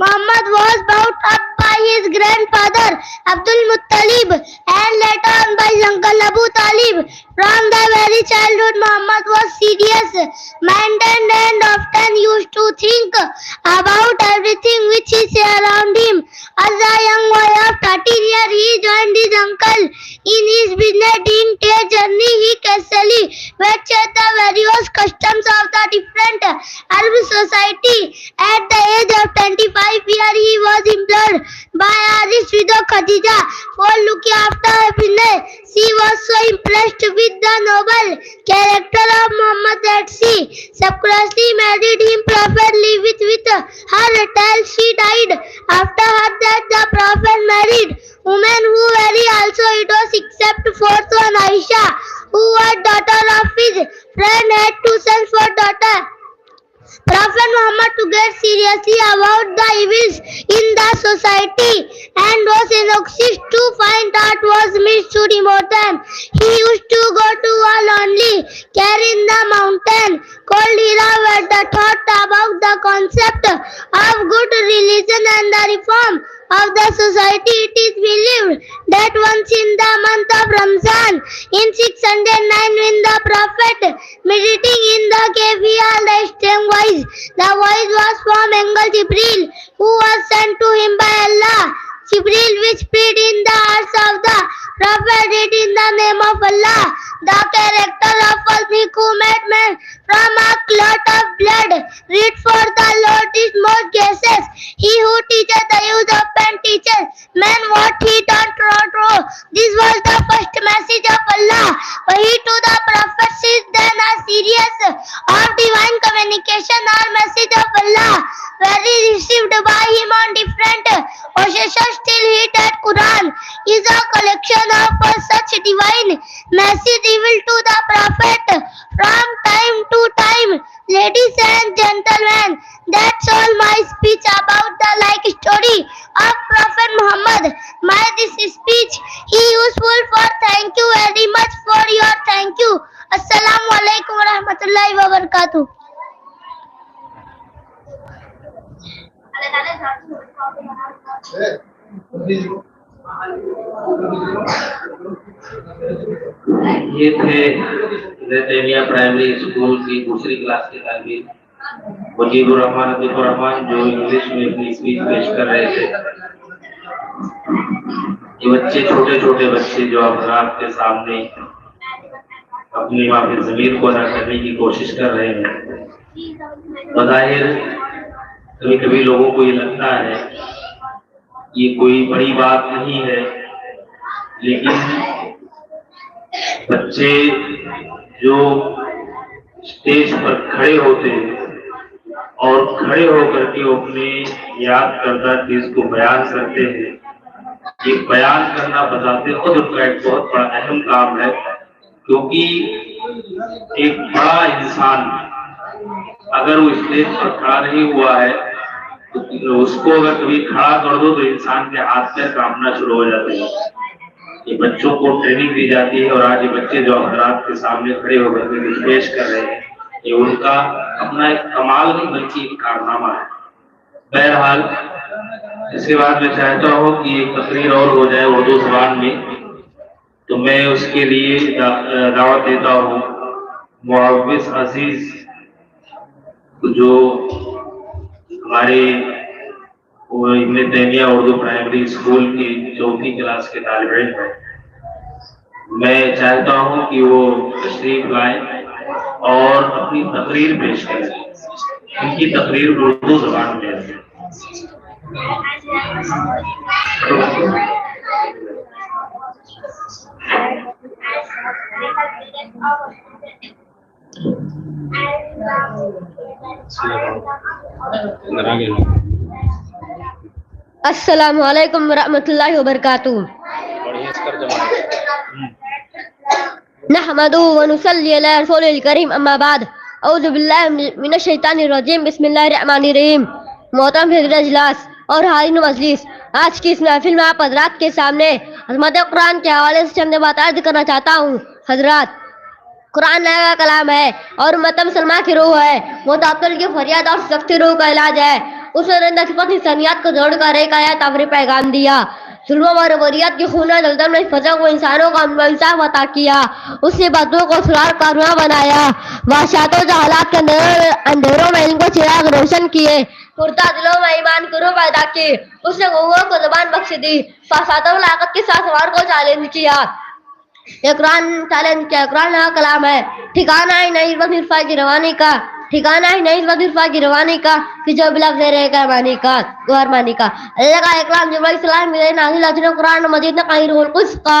Muhammad was brought up by his grandfather Abdul Muttalib and later on by his uncle Abu Talib. From the very childhood, Muhammad was serious minded and often used to think about everything which is around him. As a young boy of 13 years, he joined his uncle in his business. During his journey, he casually watched the various customs of the different Arab society. At the age of 25 years, he was employed by Aziz widow Khadija for looking after her business. She was so impressed with the noble character of Muhammad But she subconsciously married him. Prophet lived with her till she died. After her death, the Prophet married women who were also widows except fourth one Aisha, who was daughter of his friend, had two sons for daughter. Prophet Muhammad to get seriously about the evils in the society and was anxious to find out was missed to remote them. He used to go to a lonely cave in the mountain called Hira, where the thought about the concept of good religion and the reform of the society. It is believed that once in the month of Ramzan in 609, when the Prophet meditating in the cave, he heard a strange voice. The voice was from angel Jibril, who was sent to him by Allah. Jibril whispered in the ears of the Prophet, read in the name of Allah, the character of Allah who made man from a clot of blood. Read, for the Lord is most gracious. He who teaches the use of pen teaches man what he don't know. This was the first message of Allah. Wahi to the prophets is then a series of divine communication or message of Allah, very received by him on different occasions till he that Quran is a collection of such divine message revealed to the Prophet from time to time. Ladies and gentlemen, that's all my speech about the like story of Prophet Muhammad. May this speech be useful for. Thank you very much for your thank you. Assalamu alaikum wa rahmatullahi wa barakatuh. یہ تھے تیمیہ primary school کی دوسری class کے طالب وجیب الرحمان عطیف الرحمان، جو English میں اپنی speech پیش کر رہے تھے. یہ بچے چھوٹے چھوٹے بچے جو آپ کے سامنے اپنی وہاں پہ ضمیر کو ادا کرنے کی کوشش کر رہے ہیں. بظاہر کبھی کبھی لوگوں کو یہ لگتا ہے یہ کوئی بڑی بات نہیں ہے، لیکن بچے جو اسٹیج پر کھڑے ہوتے ہیں اور کھڑے ہو کر کے اپنے یاد کردہ چیز کو بیان کرتے ہیں، یہ بیان کرنا بذات خود ان کا ایک بہت بڑا اہم کام ہے. کیونکہ ایک بڑا انسان اگر وہ اسٹیج پر کھڑا نہیں ہوا ہے تو اس کو اگر کبھی کھڑا کر دو تو انسان کے ہاتھ پیر کانپنا شروع ہو جاتے ہیں. یہ بچوں کو ٹریننگ دی جاتی ہے، اور آج یہ بچے جو حضرات کے سامنے کھڑے ہو کر کے کچھ پیش کر رہے ہیں، یہ ان کا اپنا ایک کمال نہیں بلکہ ایک کارنامہ ہے. بہرحال اس کے بعد میں چاہتا ہوں کہ ایک تقریر اور ہو جائے اردو زبان میں، تو میں اس کے لیے دعوت دیتا ہوں معوض عزیز، جو ہمارے ابن تیمیہ اردو پرائمری اسکول کی چوتھی کلاس کے طالب علم ہیں. میں چاہتا ہوں کہ وہ تشریف لائیں اور اپنی تقریر پیش کریں. ان کی تقریر اردو زبان میں ہے. السلام علیکم ورحمۃ اللہ وبرکاتہ. نحمده ونصلي على رسول الكريم اما بعد. اعوذ باللہ من الشیطان الرجیم. بسم اللہ الرحمن الرحیم. محترم حضرت اجلاس اور حاضرین مجلس، آج کی اس محفل میں آپ حضرات کے سامنے عظمت قرآن کے حوالے سے چند باتیں عرض کرنا چاہتا ہوں. حضرات، قرآن اللہ کا کلام ہے اور امت مسلمہ کی روح ہے. وہ تعطل کی فریاد اور سختی روح کا علاج ہے. اس نے رندہ صفت انسانیات کو جوڑ کر ایک آیت آفری پیغام دیا. ظلم و روریات کی خونہ دلدل میں پھنسے ہوئے انسانوں کو امن و انصاف عطا کیا. اس نے بدو کو سرار کارواں بنایا. وحشات و جہالات کے اندھیروں میں علم کو چراغ روشن کیے. پرتا دلوں میں ایمان کی روح پیدا کی. اس نے گنگوں کو زبان بخش دی. فساد و لاقت کے ساتھ سوار کو چیلنج کیا. یہ قرآن چیلنج کیا. قرآن کا کلام ہے. ٹھکانہ ہی نہیں بس عرفا کی روانی کا. ٹھکانہ ہی نہیں بس عرفا کی روانی کا کہ جو بلغ زیر گہرمانی کا. اللہ کا اکرام جبرائیل السلام میں نازل اجر قرآن مجید نے کہیں روح القدس کا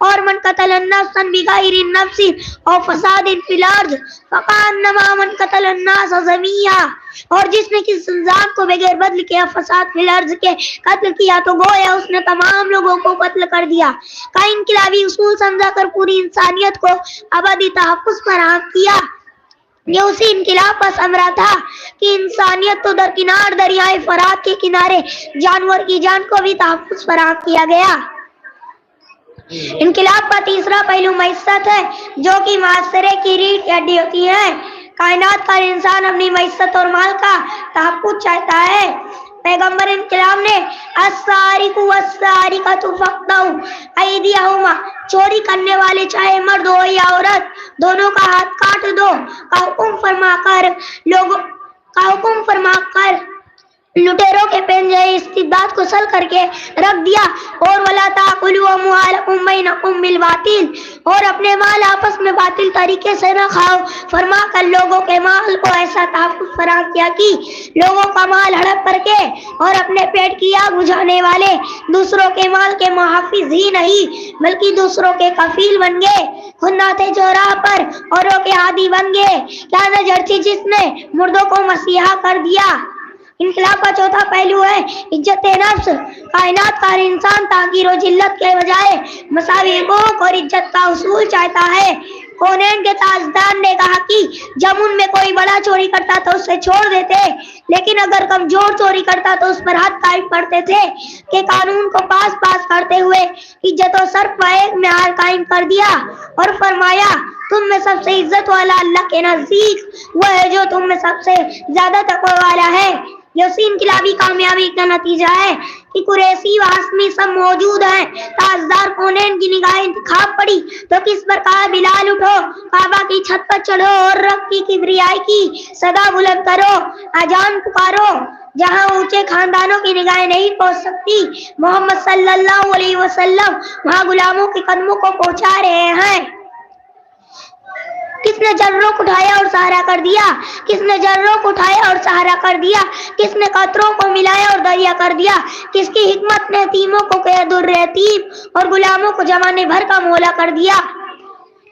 اور من قتل النفس بغیر النفس اور فساد فی الارض فکانما من قتل الناس جميعا، اور جس نے کسی انسان کو بغیر بدل کیا فساد فی الارض کے قتل کیا تو گویا اس نے تمام لوگوں کو قتل کر دیا کا انقلابی اصول سمجھا کر پوری انسانیت کو ابدی تحفظ فراہم کیا۔ یہ اسی انقلاب کا ثمرہ تھا کہ انسانیت تو درکنار دریائے فرات کے کنارے جانور کی جان کو بھی تحفظ فراہم کیا گیا۔ انقلاب کا تیسرا پہلو معیشت ہے جو کہ معاشرے کی ریڑھ کی ہڈی ہوتی ہے۔ کائنات کا انسان اپنی معیشت اور مال کا تحفظ چاہتا ہے۔ پیغمبر انقلاب نے السارق والسارقۃ فاقطعوا ایدیہما، چوری کرنے والے چاہے مرد ہو یا عورت دونوں کا ہاتھ کاٹ دو کا حکم فرما کر لٹیروں کے پنجے استبداد کو سل کر کے رکھ دیا، اور وَلَا تَأْكُلُوا أَمْوَالَكُمْ بَيْنَكُمْ بِالْبَاطِلِ، اور اپنے مال آپس میں باطل طریقے سے نہ کھاؤ فرما کر لوگوں کے مال کو ایسا تحفظ فراہم کیا کہ لوگوں کا مال ہڑپ کر کے اور اپنے پیٹ کی آگ بجھانے والے دوسروں کے مال کے محافظ ہی نہیں بلکہ دوسروں کے کفیل بن گئے، خود نہ تھے جو راہ پر اوروں کے عادی بن گئے، کیا نظر تھی جس نے مردوں کو مسیحا کر دیا۔ انقلاب کا چوتھا پہلو ہے عزت نفس۔ کائنات کا انسان تحقیر و ذلت کے بجائے مساوی حقوق اور عزت کا حصول چاہتا ہے۔ کونین کے تاجدار نے کہا کہ جب ان میں کوئی بڑا چوری کرتا تو اسے چھوڑ دیتے، لیکن اگر کمزور چوری کرتا تو اس پر حد قائم کرتے تھے کہ قانون کو پاس کرتے ہوئے عزت و شرف کا ایک معیار قائم کر دیا اور فرمایا تم میں سب سے عزت والا اللہ کے نزدیک وہ ہے جو تم میں سب سے زیادہ تقوی والا ہے۔ یہ اسی انقلابی کامیابی کا نتیجہ ہے کہ قریشی و ہاشمی سب موجود ہیں۔ تاجدار کونین کی نگاہ انتخاب پڑی تو کس پر کہا بلال اٹھو، کعبہ کی چھت پر چڑھو اور رب کی کبریائی کی صدا بلند کرو، اذان پکارو۔ جہاں اونچے خاندانوں کی نگاہیں نہیں پہنچ سکتی محمد صلی اللہ علیہ وسلم وہاں غلاموں کے قدموں کو پہنچا رہے ہیں۔ کس نے جروں کو اٹھایا اور سہارا کر دیا، کس نے جروں کو اٹھایا اور سہارا کر دیا، کس نے قطروں کو ملایا اور دریا کر دیا، کس کی حکمت نے یتیموں کو قید الرتیب اور غلاموں کو زمانے بھر کا مولا کر دیا۔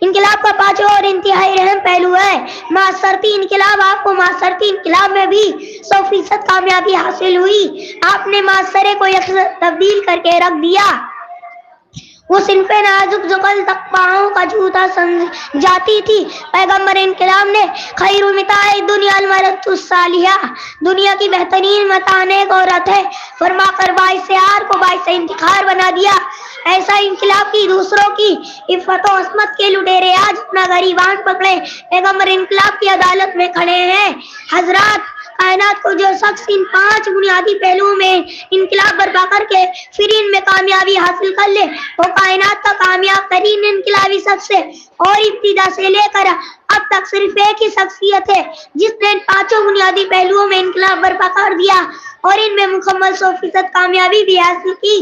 انقلاب کا پانچواں اور انتہائی اہم پہلو ہے معاشرتی انقلاب۔ آپ کو معاشرتی انقلاب میں بھی 100% کامیابی حاصل ہوئی۔ آپ نے معاشرے کو یکساں تبدیل کر کے رکھ دیا۔ وہ صنف نازک جو کل تک پاؤں کا جوتا جاتی تھی، پیغمبر انقلاب نے خیر متاع دنیا المرأۃ الصالحہ، دنیا کی بہترین متاع نیک عورت ہے فرما کر باعث عار کو باعث انتخاب بنا دیا۔ ایسا انقلاب کی دوسروں کی عفت و عصمت کے لٹیرے آج اپنا غریبان پکڑے پیغمبر انقلاب کی عدالت میں کھڑے ہیں۔ حضرات، کائنات کو جو شخص ان 5 بنیادی پہلوؤں میں انقلاب برپا کر کے پھر ان میں کامیابی حاصل کر لے وہ کائنات کا کامیاب ترین انقلابی شخص ہے، اور ابتدا سے لے کر اب تک صرف ایک ہی شخصیت ہے جس نے ان 5 بنیادی پہلوؤں میں انقلاب برپا کر دیا اور ان میں مکمل 100% کامیابی بھی حاصل کی۔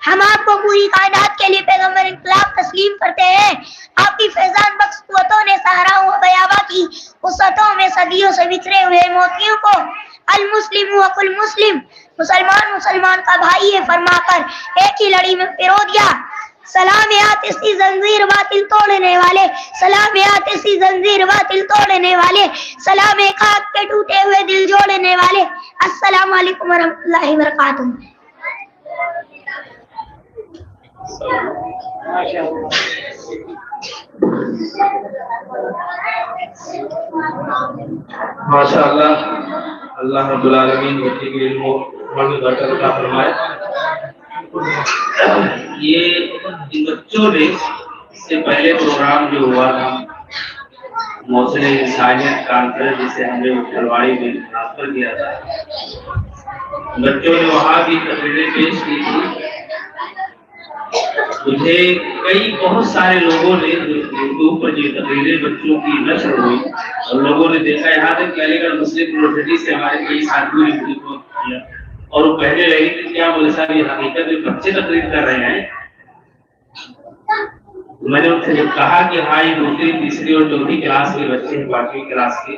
ہم آپ کو پوری کائنات کے لیے پیغمبر انقلاب تسلیم کرتے ہیں۔ آپ کی فیضان بخش قوتوں نے سہارا ہوا غیابہ کی وسعتوں میں صدیوں سے بکھرے ہوئے موتیوں کو المسلم وقل مسلم، مسلمان کا بھائی ہے فرما کر ایک ہی لڑی میں پرو دیا۔ سلامات اسی زنجیر باطل توڑنے والے، سلامات اسی زنجیر باطل توڑنے والے، سلام خاک کے ٹوٹے ہوئے دل جوڑنے والے۔ السلام علیکم ورحمۃ اللہ وبرکاتہ۔ ماشاء اللہ، اللہ رب العالمین بچے کے علم و عمل میں برکت عطا فرمائے۔ یہ ان بچوں نے اس سے پہلے پروگرام جو ہوا تھا موصل انسانیت کانفرنس جسے ہم نے پھلواڑی میں ٹرانسفر کیا تھا، بچوں نے وہاں بھی تقریریں پیش کی تھی۔ مجھے بہت سارے لوگوں نے یوٹیوب پر جو تقریریں بچوں کی نشر ہوئی اور لوگوں نے دیکھا یہاں تک کہ علی گڑھ مسلم یونیورسٹی سے ہمارے کئی ساتھیوں نے فون کیا اور وہ کہنے لگے کہ کیا مولوی صاحب یہ حقیقت میں بچے تقریر کر رہے ہیں؟ میں نے ان سے جب کہا کہ ہاں یہ 2ری، 3ری اور 4ٹھی کلاس کے بچے ہیں، 5ویں کلاس کے،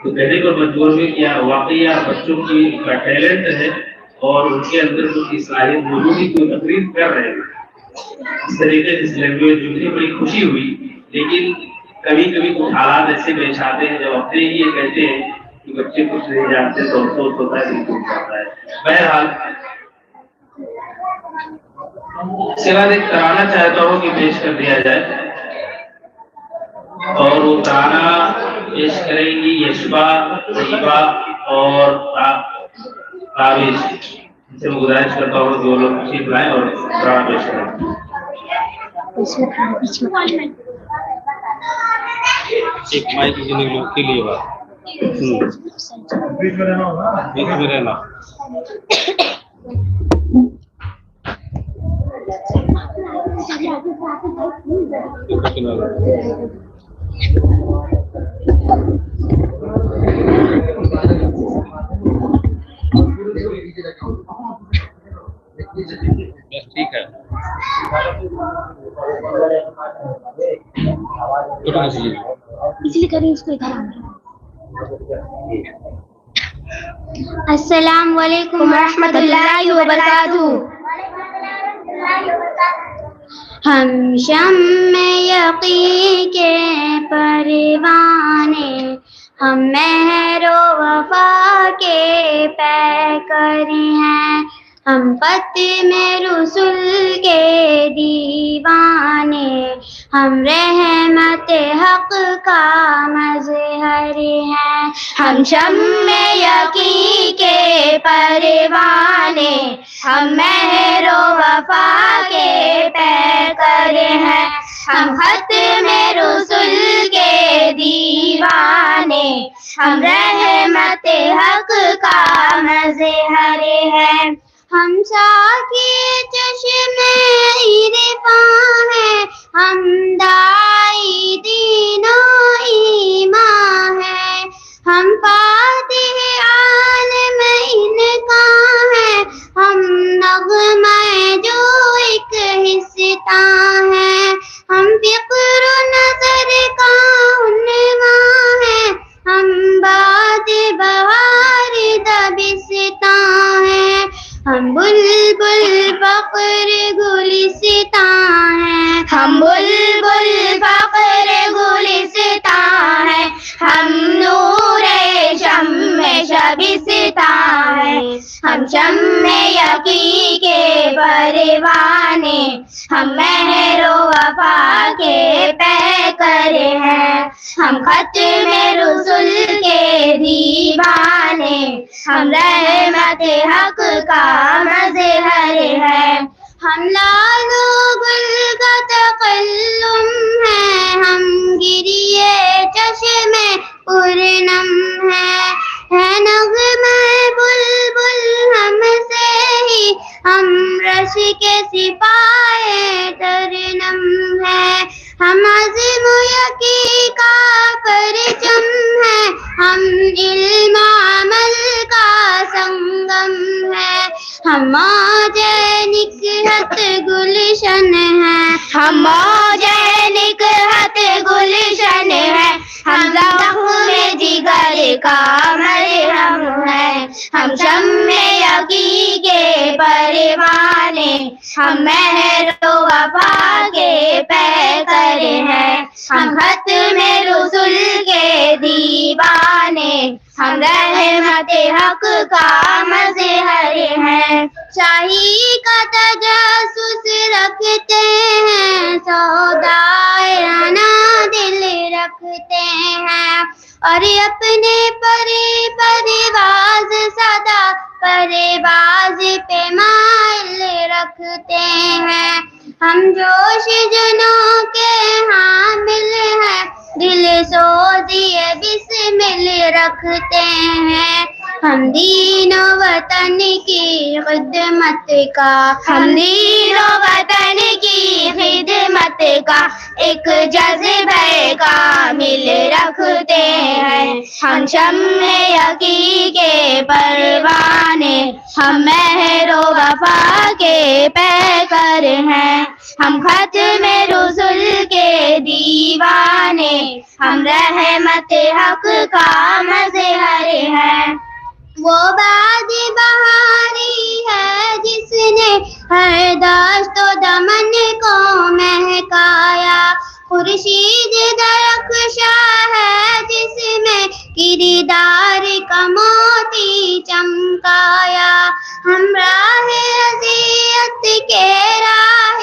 تو کہنے کو مجبور ہوئے کہ واقعی بچوں کی کا ٹیلنٹ ہے اور ان کے اندر کچھ صلاحیت موجود ہے کہ وہ تقریر کر رہے ہیں۔ اس طریقے سے اس لینگویج مجھے بڑی خوشی ہوئی. لیکن کبھی کبھی کچھ حالات ایسے پیش آتے ہیں جب اپنے ہی یہ کہتے ہیں کہ بچے کچھ نہیں جانتے تو افسوس ہوتا ہے کہ ٹوٹ جاتا ہے. بہرحال اس کے بعد ایک ترانہ چاہتا ہوں کہ پیش کر دیا جائے اور وہ ترانہ پیش کریں گی یشبا طیبہ اور کاوش. ان سے میں گزارش کرتا ہوں کہ وہ لوگ تشریف لائیں اور ترانہ پیش کریں. ایک مائک کے لیے بات بیچ میں رہنا. ٹھیک ہے. السلام علیکم ورحمۃ اللہ وبرکاتہ. ہم شمع یقین کے پروانے، ہم مہر و وفا کے پیکر ہیں، ہم ختم رسول کے دیوانے، ہم رحمت حق کا مظہر ہیں. ہم شمع یقین کے پروانے، ہم مہر و وفا کے پیکر ہیں، ہم ختم رسول کے دیوانے، ہم رحمت حق کا مظہر ہیں. ہم ساقی چشم عرفان ہیں، ہم داعی دین و ایمان ہیں، ہم فاتح عالم ان کا ہیں، ہم نغمہ جو ایک حصہ ہیں، ہم فکر و نظر کا عنوان ہیں، ہم باد بہار دبستان ہیں، ہم بلبل فخر گلستان ہیں، ہم بلبل فخر گلستان ہیں، ہم نور شمع شبستان ہیں. ہم شمع یقین کے پروانے، ہم مہر و وفا کے پیکر ہیں، ہم ختم رسول کے دیوانے، ہم رحمت حق کا مظہر ہیں. ہم لال و گل کا تکلم ہے، ہم گریے چشم پرنم ہے نغمہ بلبل ہم سے ہی، ہم رش کے سپاہی ترنم ہے، ہم عزم و یقین کا پرچم ہے، ہم علم عمل کا سنگم ہے، ہم موج نکہت گلشن ہے، ہم موج نکہت گلشن ہے، ہم زخم جگر کا مرہم ہے، ہم شمع یقین کے پروانے، ہم مہر و وفا کے پیکر ہیں، ہم ختم رسول کے دیوانے، ہم رحمت حق کا مظہر ہیں. شاہی کا تجسس رکھتے ہیں، سودائرانہ دل رکھتے ہیں، اور اپنے پرواز سدا پرواز پہ مائل رکھتے ہیں. ہم جوش جنوں کے حامل ہیں، دل سوزی بسمل رکھتے ہیں، ہم دین و وطن کی خدمت کا، ہم دین و وطن کی خدمت کا ایک جذبہ کامل رکھتے ہیں. ہم شمع یقین کے پروانے، ہم مہر و وفا کے پیکر ہیں، ہم ختم رسول کے دیوانے، ہم رحمت حق کا مظہر ہیں. وہ باد بہاری ہے جس نے ہر دشت و دمن خورشید درخشا ہے جس میں کردار کا موتی چمکایا. ہمراہ اذیت کے راہ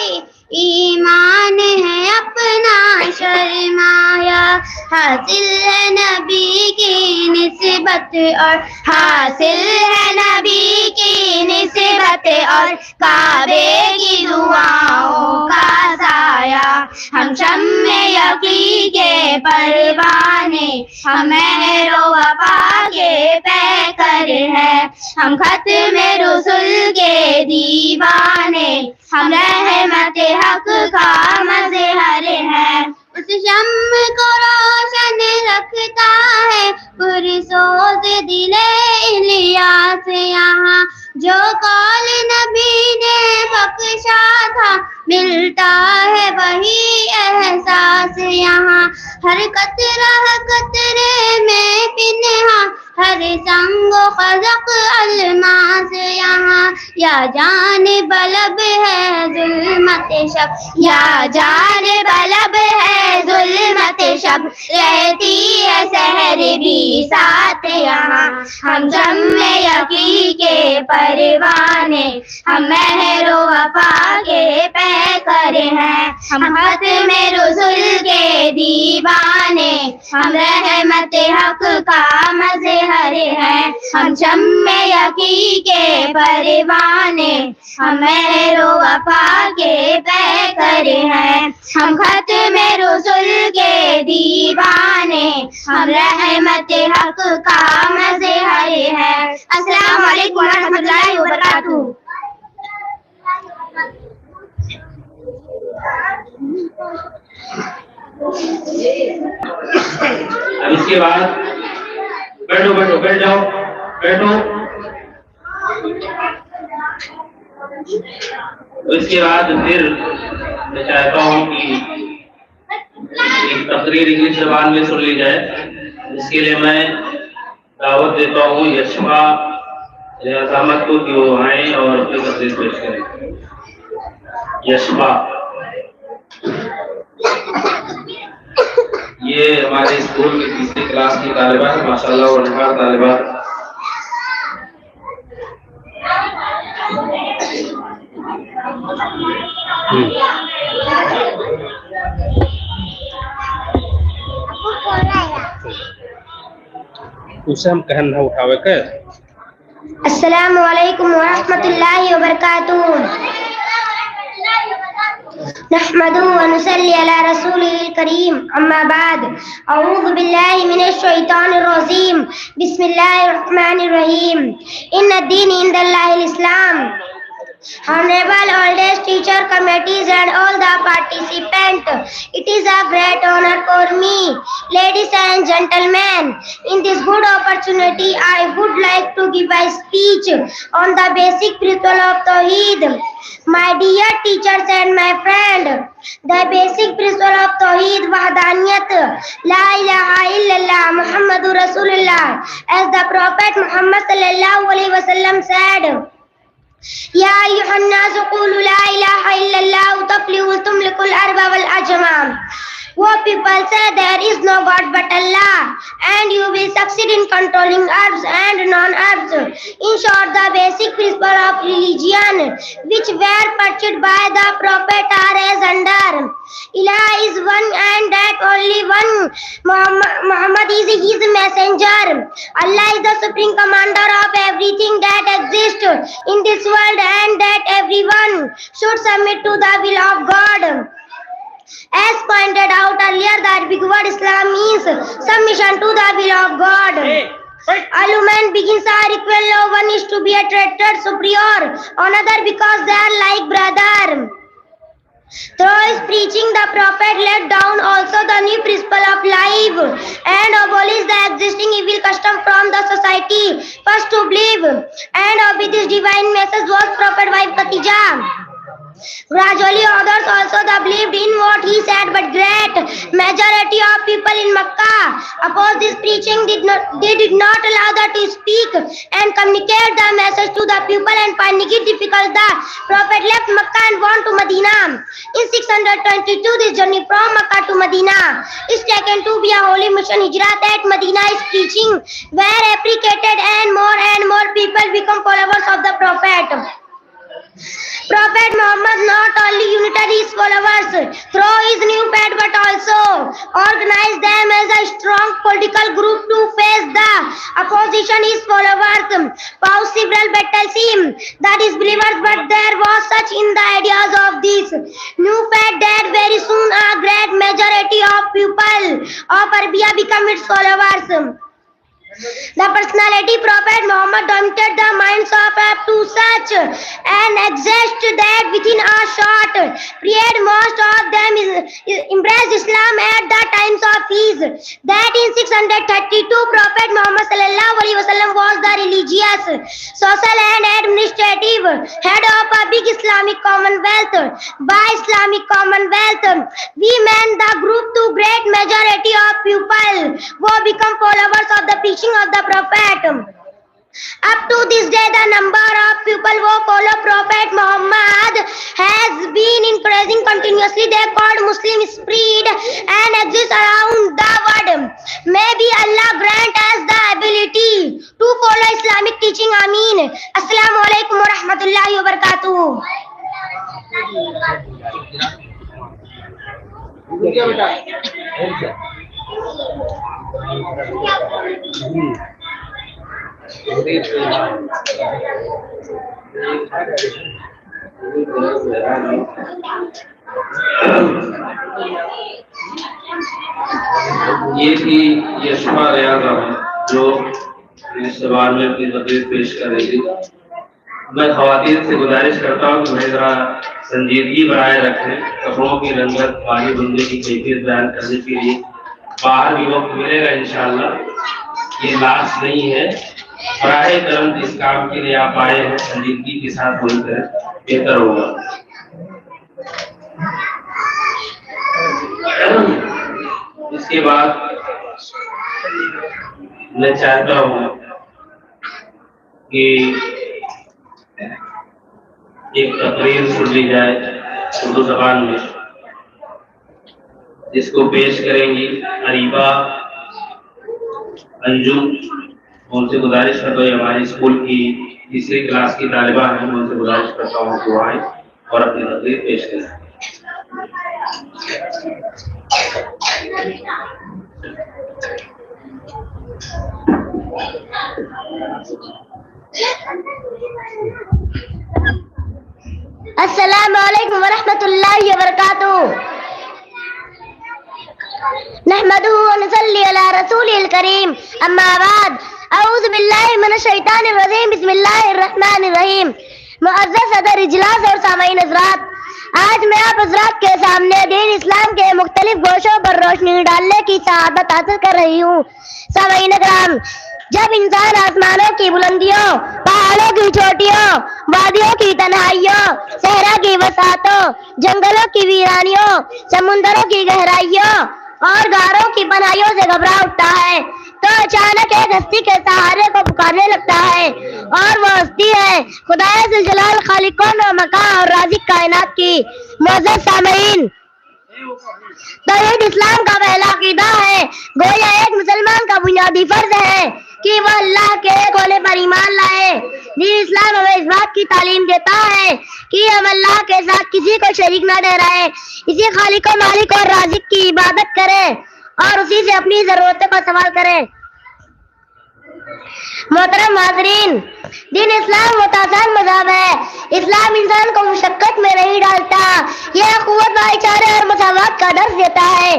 ایمان ہے اپنا شرمایا. حاصل ہے نبی کی نسبت اور حاصل ہے نبی کی نسبت اور کعبے کی دعاؤں کا سایہ. ہم شمع یقین کے پروانے ہم مہر و وفا کے پیکر ہیں. ہم ختم رسول کے دیوانے ہم رحمت حق کا مظہر ہیں. اس شمع کو روشن رکھتا ہے پرسوز دل الیاس یہاں. جو قول نبی نے بخشا تھا ملتا ہے وہی احساس یہاں. ہر قطرہ قطرے میں پنہاں ہر سنگ و خزق الماس یہاں. یا جانب لب ہے ظلمت شب یا جانب لب ہے ظلمت شب رہتی ہے سحر بھی ساتھ یہاں. ہم شمع یقین کے پروانے ہم مہر و وفا کے پیکر ہیں. ہم ختم رسول کے دیوانے ہم رحمت حق کا مظہر ہیں. ہم شمع یقین کے پروانے ہم مہر و وفا کے پیکر ہیں. ہم ختم رسول کے دیوانے ہم رحمت حق کا مظہر ہیں. السلام علیکم ورحمۃ اللہ وبرکاتہ. اب اس کے بعد بیٹھو بیٹھو بیٹھ جاؤ بیٹھو. اس کے بعد پھر میں چاہتا ہوں کہ ایک تقریر انگلش زبان میں سن لی جائے. اس کے لیے میں دعوت دیتا ہوں یشما ریاض احمد کو کہ وہ آئیں اور اپنی تقریر پیش کریں. یشما یہ ہمارے اسکول کی تیسری کلاس کی طالبہ ہے ماشاءاللہ اور انہار طالبہ. اسے ہم کہن نہ اٹھاوے کہ السلام علیکم ورحمۃ اللہ وبرکاتہ. نحمده ونصلي على رسوله الكريم أما بعد أعوذ بالله من الشيطان الرجيم بسم الله الرحمن الرحيم. إن الدين عند الله الإسلام. Honorable oldest teacher committees and all the participants, it is a great honor for me. Ladies and gentlemen, in this good opportunity, I would like to give a speech on the basic principle of Tawheed. My dear teachers and my friend, the basic principle of Tawheed Wahdaniyat, La ilaha illallah Muhammadur Rasulullah, as the Prophet Muhammad sallallahu alaihi wasallam said, Ya ayyuhan nas qulu la ilaha illallah tuflihu tumlikul arba wal ajam. What people say there is no God but Allah, and you will succeed in controlling herbs and non-herbs. In short, the basic principle of religion which were purchased by the Prophet are as under. Ilah is one and that only one. Muhammad is his messenger. Allah is the supreme commander of everything that exists in this world, and that everyone should submit to the will of God. As pointed out earlier, the Arabic word Islam means submission to the will of God. All human beings are equal. No one is to be treated superior on another because they are like brother. Through his preaching, the Prophet laid down also the new principle of life and abolished the existing evil custom from the society. First to believe and obey this divine message was Prophet wife Khatija. Gradually others also believed in what he said, but great majority of people in Makkah opposed this preaching. They did not allow them to speak and communicate the message to the people, and finding it difficult, the Prophet left Makkah and went to Medina. In 622, this journey from Makkah to Medina is taken to be a holy mission hijrah. At Medina, his preaching were appreciated and more people become followers of the Prophet. Prophet Muhammad not only united his followers through his new faith, but also organized them as a strong political group to face the opposition. His followers fought several battles the disbelievers, but there was such in the ideas of this new faith that very soon a great majority of people of Arabia become its followers. The personality Prophet Muhammad dominated the minds of up to such an extent that within a short period most of them embraced Islam at the times of his death. In 632, Prophet Muhammad sallallahu alaihi wasallam was the religious, social and administrative head of a big Islamic commonwealth. By Islamic commonwealth, we mean the group to great majority of people who become followers of the preaching of the Prophet. Up to this day, the number of people who follow Prophet Muhammad has been increasing continuously. They called Muslim spread and exist around the world. Maybe Allah grant us the ability to follow Islamic teaching. Ameen. Assalamu alaikum wa rahmatullahi wa barakatuh. یہ تھی یشما ریاض جو اس سوال میں اپنی تقریر پیش کر رہی تھی. میں خواتین سے گزارش کرتا ہوں کہ میں ذرا سنجیدگی بنائے رکھیں. کپڑوں کی رنگت پانی بندے کی کیفیت بیان کرنے کے لیے باہر بھی وقت ملے گا انشاءاللہ. یہ لاسٹ نہیں ہے. براہ کرم اس کام کے لیے آپ آئے ہیں, سنجیدگی کے ساتھ بول کر بہتر ہوگا. اس کے بعد میں چاہتا ہوں کہ ایک تقریر سن لی جائے اردو زبان میں, جس کو پیش کریں گی عریبہ انجم. ان سے گزارش کرتا ہوں, ہماری اسکول کی تیسری کلاس کی طالبہ ہیں, میں ان سے گزارش کرتا ہوں کہ وہ آئیں اور اپنی تقریر پیش کریں. السلام علیکم ورحمۃ اللہ وبرکاتہ. نحمدہ ونصلی علی رسولہ الکریم. اما بعد, اعوذ باللہ من الشیطان الرجیم. بسم اللہ الرحمن الرحیم. معزز صدر اجلاس اور سامعین حضرات, آج میں آپ حضرات کے سامنے دین اسلام کے مختلف گوشوں پر روشنی ڈالنے کی سعادت حاصل کر رہی ہوں. سامعین کرام, جب انسان آسمانوں کی بلندیوں, پہاڑوں کی چوٹیوں, وادیوں کی تنہائیوں, صحرا کی وسعتوں, جنگلوں کی ویرانیوں, سمندروں کی گہرائیوں اور غاروں کی پناہیوں سے گھبرا اٹھتا ہے, تو اچانک ایک ہستی کے سہارے کو پکارنے لگتا ہے, اور وہ ہستی ہے خدائے ذوالجلال خالق کون و مکان اور رازق کائنات کی. معزز سامعین, توحید اسلام کا پہلا عقیدہ ہے, گویا ایک مسلمان کا بنیادی فرض ہے کہ وہ اللہ کے ایک ہونے پر ایمان لائے. دین اسلام ہمیں اس بات کی تعلیم دیتا ہے کہ ہم اللہ کے ساتھ کسی کو شریک نہ ٹھہرائیں, اسی خالق و مالک اور رازق کی عبادت کریں اور اسی سے اپنی ضرورتوں کا سوال کریں. محترم حاضرین, دین اسلام بہت آسان مذہب ہے. اسلام انسان کو مشقت میں نہیں ڈالتا, یہ اخوت, بھائی چارے اور مساوات کا درس دیتا ہے.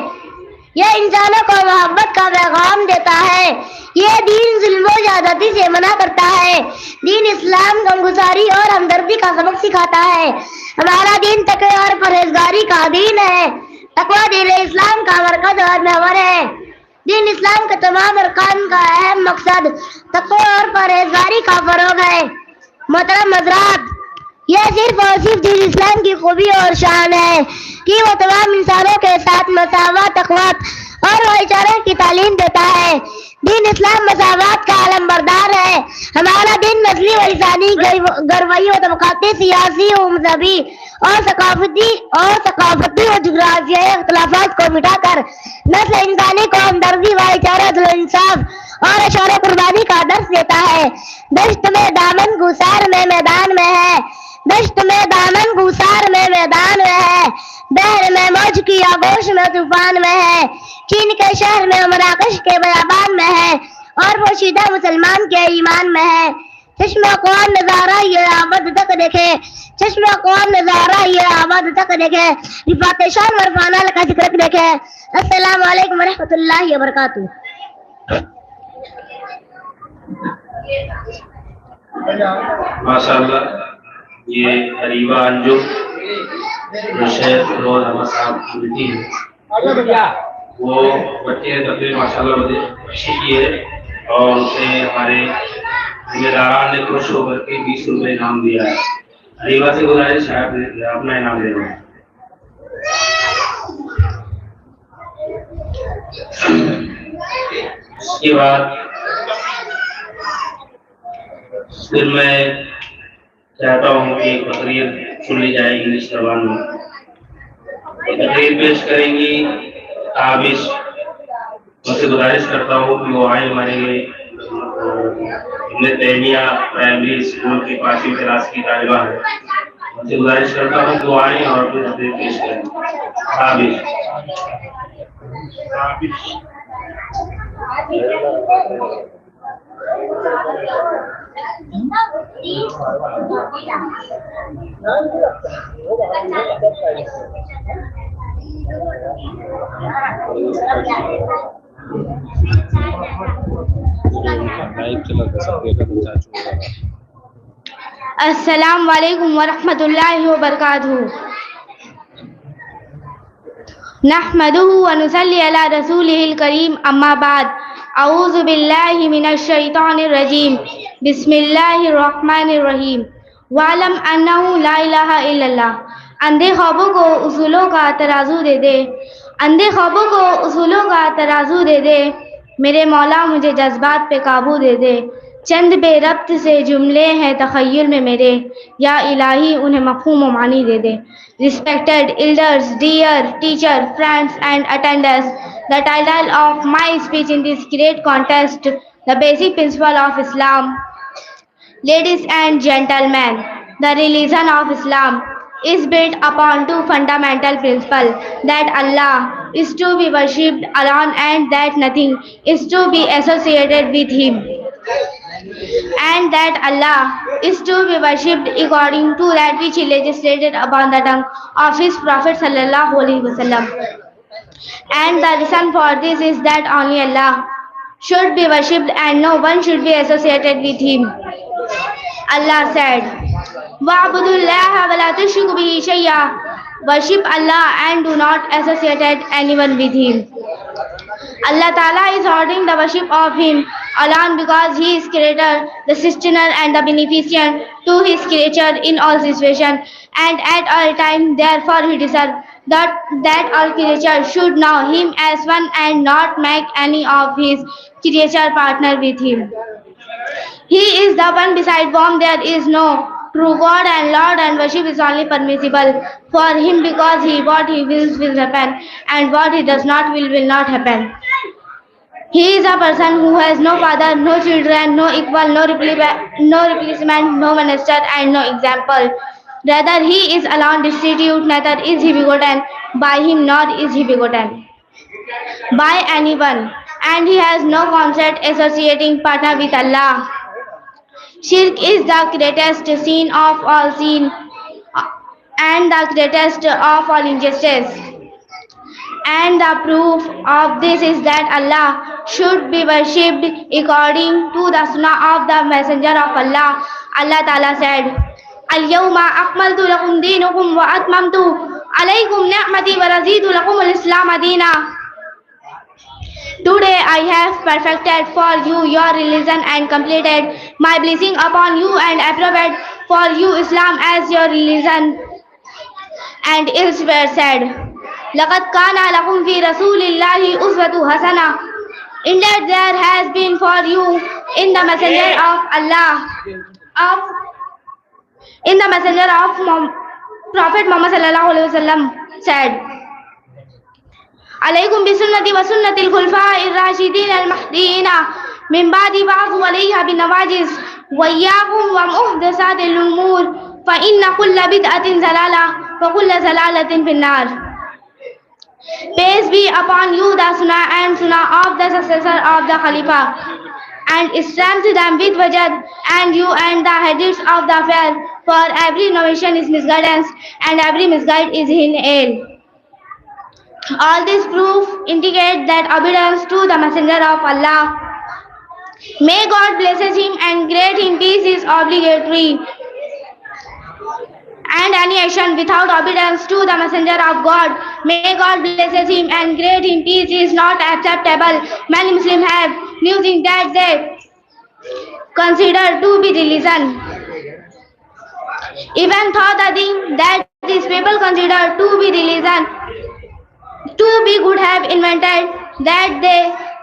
یہ انسانوں کو محبت کا پیغام دیتا ہے. یہ دین ظلم و زیادتی سے منع کرتا ہے. دین اسلام غمگساری اور ہمدردی کا سبق سکھاتا ہے. ہمارا دین تقوی اور پرہیزگاری کا دین ہے. تقوی دین اسلام کا مرکز اور محور ہے. دین اسلام کے تمام ارکان کا اہم مقصد تقوی اور پرہیزگاری کا فروغ ہے. محترم حضرات, یہ صرف اور صرف دین اسلام کی خوبی اور شان ہے کہ وہ تمام انسانوں کے ساتھ مساوات، اخوات اور بھائی چارے کی تعلیم دیتا ہے۔ دین اسلام مساوات کا علم بردار ہے۔ ہمارا دین نسلی و لسانی، گروی و طبقاتی، سیاسی و مذہبی اور ثقافتی و جغرافیائی اختلافات کو مٹا کر نسل انسانی کو ہمدردی، بھائی چارہ، عدل و انصاف اور اشار قربانی کا درس دیتا ہے۔ دشت میں دامن گوسار میں میدان میں ہے، دشت میں دامن گوسار میں میدان میں ہے، بحر میں موج کی آغوش میں طوفان میں ہے، چین کے شہر میں مراکش کے بیابان میں ہے اور پوشیدہ مسلمان کے ایمان میں ہے۔ چشم اقوام نظارہ یہ آباد تک دیکھے، چشم اقوام نظارہ یہ آباد تک دیکھے، رفعت شان ورفانہ کا ذکر دیکھے۔ السلام علیکم ورحمۃ اللہ وبرکاتہ۔ ماشاء اللہ، یہ قریبا انجم جو شیخ فیروز احمد صاحب کی بیٹی ہے، وہ بچے نے تقریر ماشاء اللہ بہت اچھی کی ہے اور اسے ہمارے ذمہ داران نے خوش ہو کر کے 20 روپے انعام دیا ہے۔ قریبا سے گزارش ہے اپنا انعام دے رہا ہوں۔ اس کے بعد پھر میں چاہتا ہوں کہ ایک تقریر سن لی جائے انگلش زبان میں۔ تقریر پیش کریں گی تابش، ان سے گزارش کرتا ہوں کہ وہ آئیں ہمارے لیے۔ ابن تیمیہ پرائمری اسکول کی 5ویں کلاس کی طالبہ ہے، ان سے گزارش کرتا ہوں کہ وہ آئیں اور پھر تقریر پیش کریں۔ تابش۔ السلام علیکم ورحمۃ اللہ وبرکاتہ۔ نحمدہ ونصلی علی رسولہ الکریم، اما بعد، اعوذ باللہ من الشیطان الرجیم، بسم اللہ الرحمن الرحیم۔ وَاعْلَمْ أَنَّهُ لَا إِلَٰهَ إِلَّا اللَّهُ۔ اندھے خوابوں کو اصولوں کا ترازو دے دے، اندھے خوابوں کو اصولوں کا ترازو دے دے، میرے مولا مجھے جذبات پہ قابو دے دے۔ چند بے ربط سے جملے ہیں تخیل میں میرے، یا الہی انہیں مفہوم و معنی دے دے۔ Respected elders, dear teacher, friends and attendants, the title of my speech in this great contest, the basic principle of Islam. Ladies and gentlemen, the religion of Islam is built upon two fundamental principles, that Allah is to be worshipped alone and that nothing is to be associated with Him, and that Allah is to be worshipped according to that which He legislated upon the tongue of His Prophet sallallahu alaihi wasallam. And the reason for this is that only Allah should be worshipped and no one should be associated with Him. Allah said, وَاعْبُدُوا اللَّهَ وَلَا تُشْرِكُوا بِهِ شَيْئًا. Worship Allah and do not associate anyone with Him. Allah Ta'ala is ordering the worship of Him alone because He is Creator, the sustainer and the beneficent to His creature in all situations and at all times. Therefore He deserves that all creatures should know Him as one and not make any of His creature partner with Him. He is the one beside whom there is no true God and Lord, and worship is only permissible for Him because what He wills will happen and what He does not will not happen. He is a person who has no father, no children, no equal, no replacement, no minister and no example. Rather He is alone, destitute, neither is He begotten by Him nor is He begotten by anyone, and He has no concept associating partner with Allah. Shirk is the greatest sin of all sin and the greatest of all injustice. And the proof of this is that Allah should be worshipped according to the sunnah of the messenger of Allah. Allah Ta'ala said, اليوم أكملت لكم دينكم وأتممت عليكم نعمتي ورضيت لكم الإسلام دينا. Today I have perfected for you your religion and completed my blessing upon you and approved for you Islam as your religion. And elsewhere said, لَقَدْ كَانَ لَكُمْ فِي رَسُولِ اللَّهِ أُسْوَةٌ حَسَنَةٌ. Indeed there has been for you in the messenger of Allah, in the messenger of Prophet Muhammad sallallahu alaihi wasallam said, عليكم بسنتي وسنة الخلفاء الراشدين المهديين من بعد بعض عليها بالنواجذ وإياكم ومحدثات الأمور فإن كل بدعة ضلالة وكل ضلالة في النار. Peace be upon you, the Sunnah and Sunnah of the successor of the Khalifa, and strengthen them with wajad, and you and the hadiths of the fair, for every innovation is misguidance, and every misguide is in error. All this proof indicate that obedience to the Messenger of Allah, may God blesses him and grant him peace, is obligatory. And any action without obedience to the Messenger of God, may God blesses him and grant him peace, is not acceptable. Many Muslims have using that they consider to be religion, even though the thing that these people consider to be religion to be good have invented that they.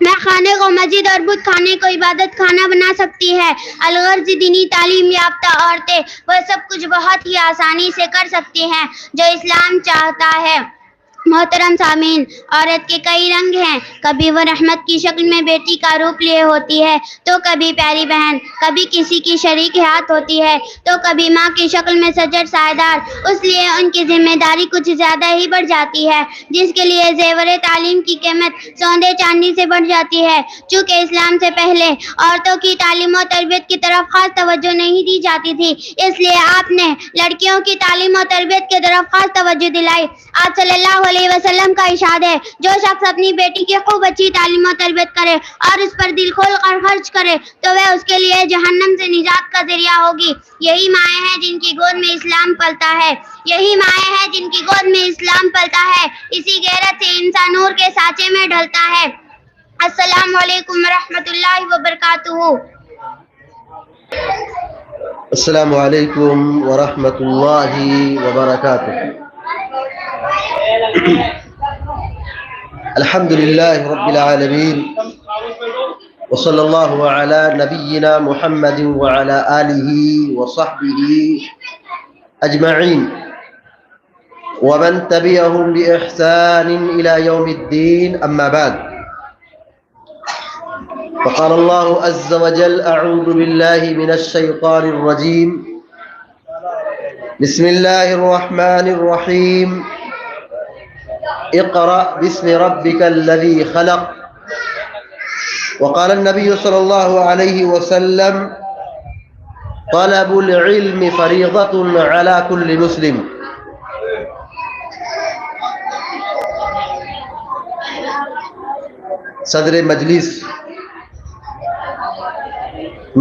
میں خانے کو مسجد اور بت خانے کو عبادت خانہ بنا سکتی ہے۔ الغرض دینی تعلیم یافتہ عورتیں وہ سب کچھ بہت ہی آسانی سے کر سکتی ہیں جو اسلام چاہتا ہے۔ محترم سامعین، عورت کے کئی رنگ ہیں، کبھی وہ رحمت کی شکل میں بیٹی کا روپ لیے ہوتی ہے تو کبھی پیاری بہن، کبھی کسی کی شریک حیات ہوتی ہے تو کبھی ماں کی شکل میں سجر سائیدار۔ اس لیے ان کی ذمہ داری کچھ زیادہ ہی بڑھ جاتی ہے، جس کے لیے زیور تعلیم کی قیمت سوندے چاندی سے بڑھ جاتی ہے۔ چونکہ اسلام سے پہلے عورتوں کی تعلیم و تربیت کی طرف خاص توجہ نہیں دی جاتی تھی، اس لیے آپ نے لڑکیوں کی تعلیم و تربیت کی طرف خاص توجہ دلائی۔ آپ صلی اللہ علیہ وسلم کا ارشاد ہے، جو شخص اپنی بیٹی کی خوب اچھی تعلیم و تربیت کرے اور اس پر دل کھول کر خرچ کرے تو وہ اس کے لیے جہنم سے نجات کا ذریعہ ہوگی۔ یہی مائیں ہیں جن کی گود میں اسلام پلتا ہے، یہی مائیں ہیں جن کی گود میں اسلام پلتا ہے۔ اسی غیرت سے انسان نور کے سانچے میں ڈھلتا ہے۔ السلام علیکم ورحمۃ اللہ وبرکاتہ۔ السلام علیکم ورحمۃ اللہ وبرکاتہ۔ الحمد للہ رب العالمین وصلی اللہ علی نبینا محمد وعلی آلہ وصحبہ اجمعین ومن تبعهم بإحسان إلى يوم الدين أما بعد، فقال الله عز وجل: أعوذ بالله من الشيطان الرجيم، بسم الله الرحمن الرحيم، اقرأ باسم ربك الذي خلق۔ وقال النبي صلى الله عليه وسلم: طلب العلم فريضة على كل مسلم۔ صدر مجلس،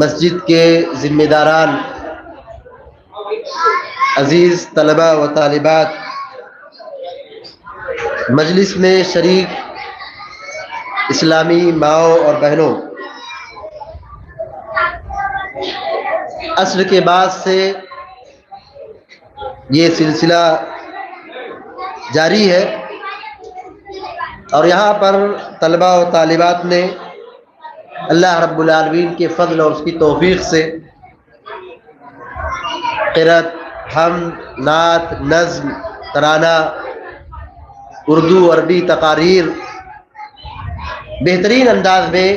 مسجد کے ذمہ داران، عزیز طلباء و طالبات، مجلس میں شریک اسلامی ماؤں اور بہنوں، عصر کے بعد سے یہ سلسلہ جاری ہے اور یہاں پر طلباء و طالبات نے اللہ رب العالمین کے فضل اور اس کی توفیق سے قرأت، حمد، نعت، نظم، ترانہ، اردو عربی تقاریر بہترین انداز میں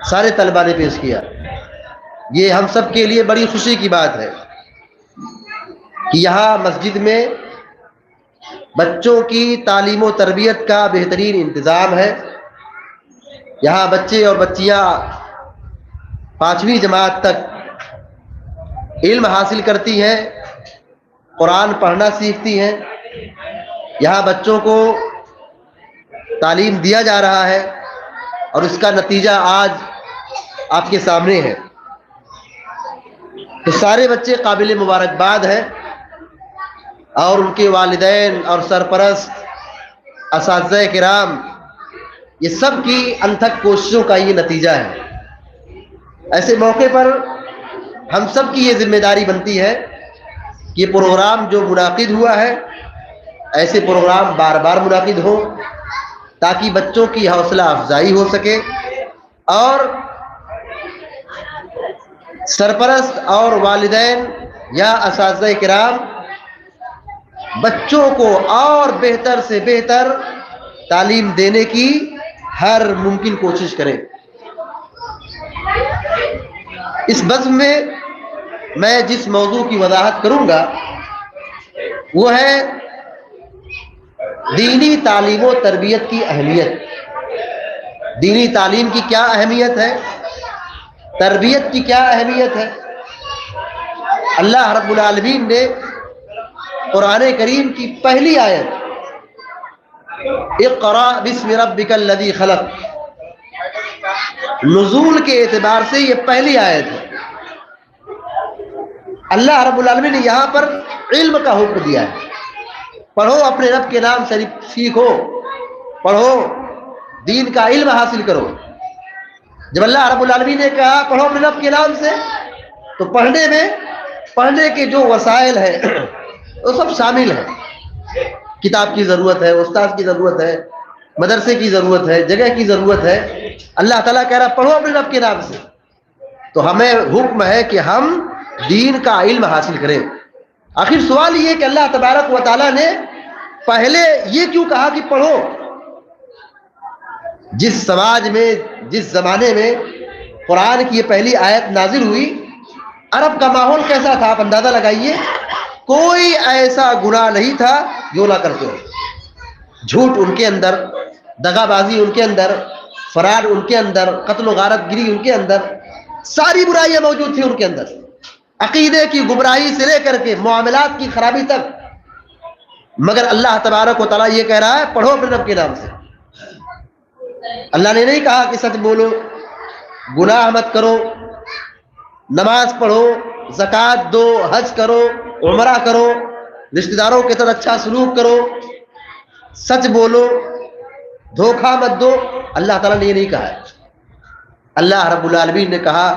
سارے طلباء نے پیش کیا۔ یہ ہم سب کے لیے بڑی خوشی کی بات ہے کہ یہاں مسجد میں بچوں کی تعلیم و تربیت کا بہترین انتظام ہے۔ یہاں بچے اور بچیاں 5ویں جماعت تک علم حاصل کرتی ہیں، قرآن پڑھنا سیکھتی ہیں۔ یہاں بچوں کو تعلیم دیا جا رہا ہے اور اس کا نتیجہ آج آپ کے سامنے ہے۔ تو سارے بچے قابل مبارکباد ہیں اور ان کے والدین اور سرپرست، اساتذہ کرام، یہ سب کی انتھک کوششوں کا یہ نتیجہ ہے۔ ایسے موقع پر ہم سب کی یہ ذمہ داری بنتی ہے کہ یہ پروگرام جو منعقد ہوا ہے، ایسے پروگرام بار بار منعقد ہوں تاکہ بچوں کی حوصلہ افزائی ہو سکے اور سرپرست اور والدین یا اساتذہ کرام بچوں کو اور بہتر سے بہتر تعلیم دینے کی ہر ممکن کوشش کریں۔ اس بزم میں میں جس موضوع کی وضاحت کروں گا وہ ہے دینی تعلیم و تربیت کی اہمیت۔ دینی تعلیم کی کیا اہمیت ہے، تربیت کی کیا اہمیت ہے۔ اللہ رب العالمین نے قرآن کریم کی پہلی آیت اقرأ باسم ربک الذی خلق، نزول کے اعتبار سے یہ پہلی آیت ہے۔ اللہ رب العالمین نے یہاں پر علم کا حکم دیا ہے، پڑھو، اپنے رب کے نام سے سیکھو، پڑھو، دین کا علم حاصل کرو۔ جب اللہ رب العالمین نے کہا پڑھو اپنے رب کے نام سے، تو پڑھنے کے جو وسائل ہیں وہ سب شامل ہیں۔ کتاب کی ضرورت ہے، استاد کی ضرورت ہے، مدرسے کی ضرورت ہے, جگہ کی ضرورت ہے. اللہ تعالیٰ کہہ رہا پڑھو اپنے رب کے نام سے. تو ہمیں حکم ہے کہ ہم دین کا علم حاصل کریں. آخر سوال یہ کہ اللہ تبارک و تعالیٰ نے پہلے یہ کیوں کہا کہ پڑھو؟ جس سماج میں, جس زمانے میں قرآن کی یہ پہلی آیت نازل ہوئی, عرب کا ماحول کیسا تھا آپ اندازہ لگائیے. کوئی ایسا گناہ نہیں تھا جو نہ کرتے ہو. جھوٹ ان کے اندر, دغا بازی ان کے اندر, فراڈ ان کے اندر, قتل و غارت گری ان کے اندر, ساری برائیاں موجود تھیں ان کے اندر. عقیدے کی گمراہی سے لے کر کے معاملات کی خرابی تک. مگر اللہ تبارک و تعالیٰ یہ کہہ رہا ہے پڑھو اپنے رب کے نام سے. اللہ نے نہیں کہا کہ سچ بولو, گناہ مت کرو, نماز پڑھو, زکوٰۃ دو, حج کرو, عمرہ کرو, رشتہ داروں کے ساتھ اچھا سلوک کرو, سچ بولو, دھوکہ مت دو. اللہ تعالیٰ نے یہ نہیں کہا ہے. اللہ رب العالمین نے کہا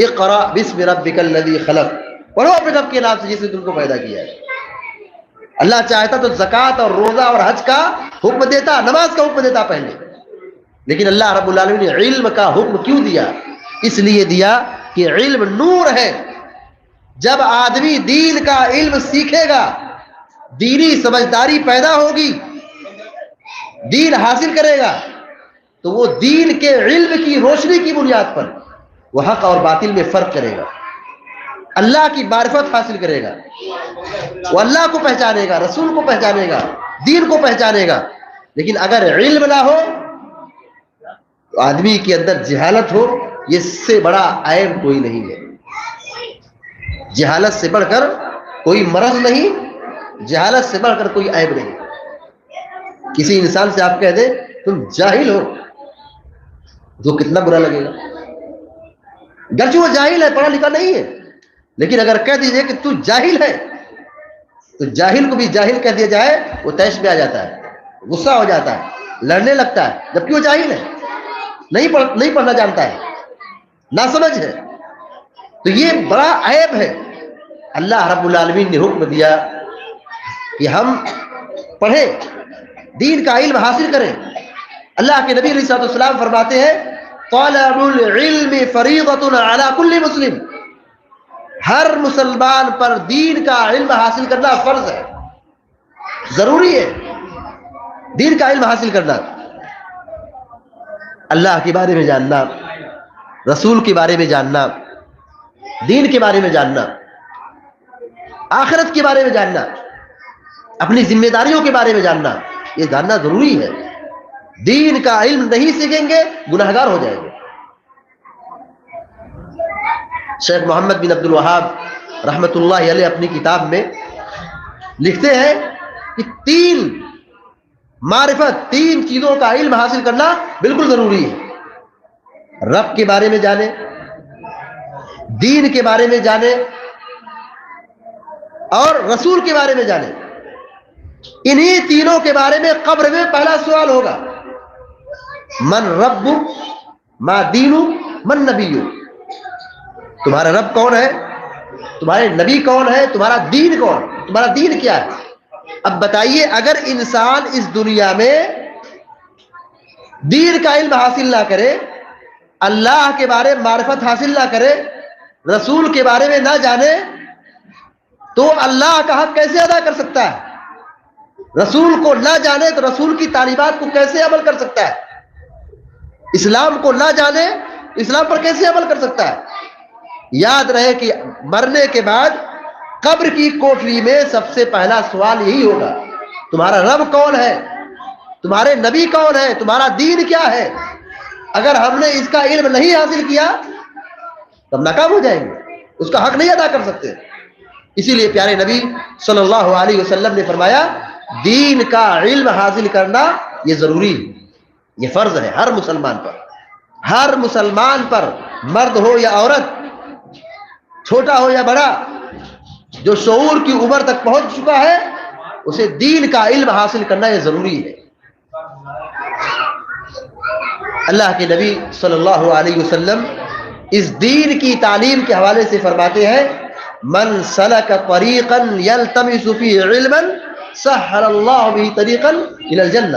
اقرأ بسم ربک الذی خلق, پڑھو اپنے رب کے نام سے جس نے تم کو پیدا کیا ہے. اللہ چاہتا تو زکوٰۃ اور روزہ اور حج کا حکم دیتا, نماز کا حکم دیتا پہلے, لیکن اللہ رب العالمین نے علم کا حکم کیوں دیا؟ اس لیے دیا کہ علم نور ہے. جب آدمی دین کا علم سیکھے گا, دینی سمجھداری پیدا ہوگی, دین حاصل کرے گا, تو وہ دین کے علم کی روشنی کی بنیاد پر وہ حق اور باطل میں فرق کرے گا, اللہ کی معرفت حاصل کرے گا, وہ اللہ کو پہچانے گا, رسول کو پہچانے گا, دین کو پہچانے گا. لیکن اگر علم نہ ہو, آدمی کے اندر جہالت ہو, یہ اس سے بڑا عیب کوئی نہیں ہے. جہالت سے بڑھ کر کوئی مرض نہیں, جہالت سے بڑھ کر کوئی عیب نہیں. کسی انسان سے آپ کہہ دیں تم جاہل ہو, جو کتنا برا لگے گا. گرچہ وہ جاہل ہے, پڑھا لکھا نہیں ہے, لیکن اگر کہہ دیجئے کہ تو جاہل ہے, تو جاہل کو بھی جاہل کہہ دیا جائے, وہ طیش میں آ جاتا ہے, غصہ ہو جاتا ہے, لڑنے لگتا ہے, جبکہ وہ جاہل ہے, نہیں پڑھنا جانتا ہے, ناسمجھ ہے. تو یہ بڑا عیب ہے. اللہ رب العالمین نے حکم دیا کہ ہم پڑھیں, دین کا علم حاصل کریں. اللہ کے نبی علیہ الصلوۃ والسلام فرماتے ہیں طالب العلم فریضۃ علی کل مسلم, ہر مسلمان پر دین کا علم حاصل کرنا فرض ہے, ضروری ہے دین کا علم حاصل کرنا. اللہ کے بارے میں جاننا, رسول کے بارے میں جاننا, دین کے بارے میں جاننا, آخرت کے بارے میں جاننا, اپنی ذمہ داریوں کے بارے میں جاننا, یہ جاننا ضروری ہے. دین کا علم نہیں سیکھیں گے گناہگار ہو جائیں گے. شیخ محمد بن عبد الوہاب رحمۃ اللہ علیہ اپنی کتاب میں لکھتے ہیں کہ تین معرفت, تین چیزوں کا علم حاصل کرنا بالکل ضروری ہے. رب کے بارے میں جانے, دین کے بارے میں جانے, اور رسول کے بارے میں جانے. انہی تینوں کے بارے میں قبر میں پہلا سوال ہوگا, من رب, ما دین, من نبی. تمہارا رب کون ہے, تمہارے نبی کون ہے, تمہارا دین کون, تمہارا دین کیا ہے. اب بتائیے اگر انسان اس دنیا میں دین کا علم حاصل نہ کرے, اللہ کے بارے میں معرفت حاصل نہ کرے, رسول کے بارے میں نہ جانے, تو اللہ کا حق کیسے ادا کر سکتا ہے؟ رسول کو نہ جانے تو رسول کی تعلیمات کو کیسے عمل کر سکتا ہے؟ اسلام کو نہ جانے اسلام پر کیسے عمل کر سکتا ہے؟ یاد رہے کہ مرنے کے بعد قبر کی کوٹری میں سب سے پہلا سوال یہی ہوگا, تمہارا رب کون ہے, تمہارے نبی کون ہے, تمہارا دین کیا ہے. اگر ہم نے اس کا علم نہیں حاصل کیا تب ناکام ہو جائیں گے, اس کا حق نہیں ادا کر سکتے. اسی لیے پیارے نبی صلی اللہ علیہ وسلم نے فرمایا دین کا علم حاصل کرنا یہ ضروری ہے, یہ فرض ہے ہر مسلمان پر. ہر مسلمان پر, مرد ہو یا عورت, چھوٹا ہو یا بڑا, جو شعور کی عمر تک پہنچ چکا ہے اسے دین کا علم حاصل کرنا یہ ضروری ہے. اللہ کے نبی صلی اللہ علیہ وسلم اس دین کی تعلیم کے حوالے سے فرماتے ہیں من سلک طریقا یلتمس فیہ علما سہل اللہ بہ طریقا الی الجنہ.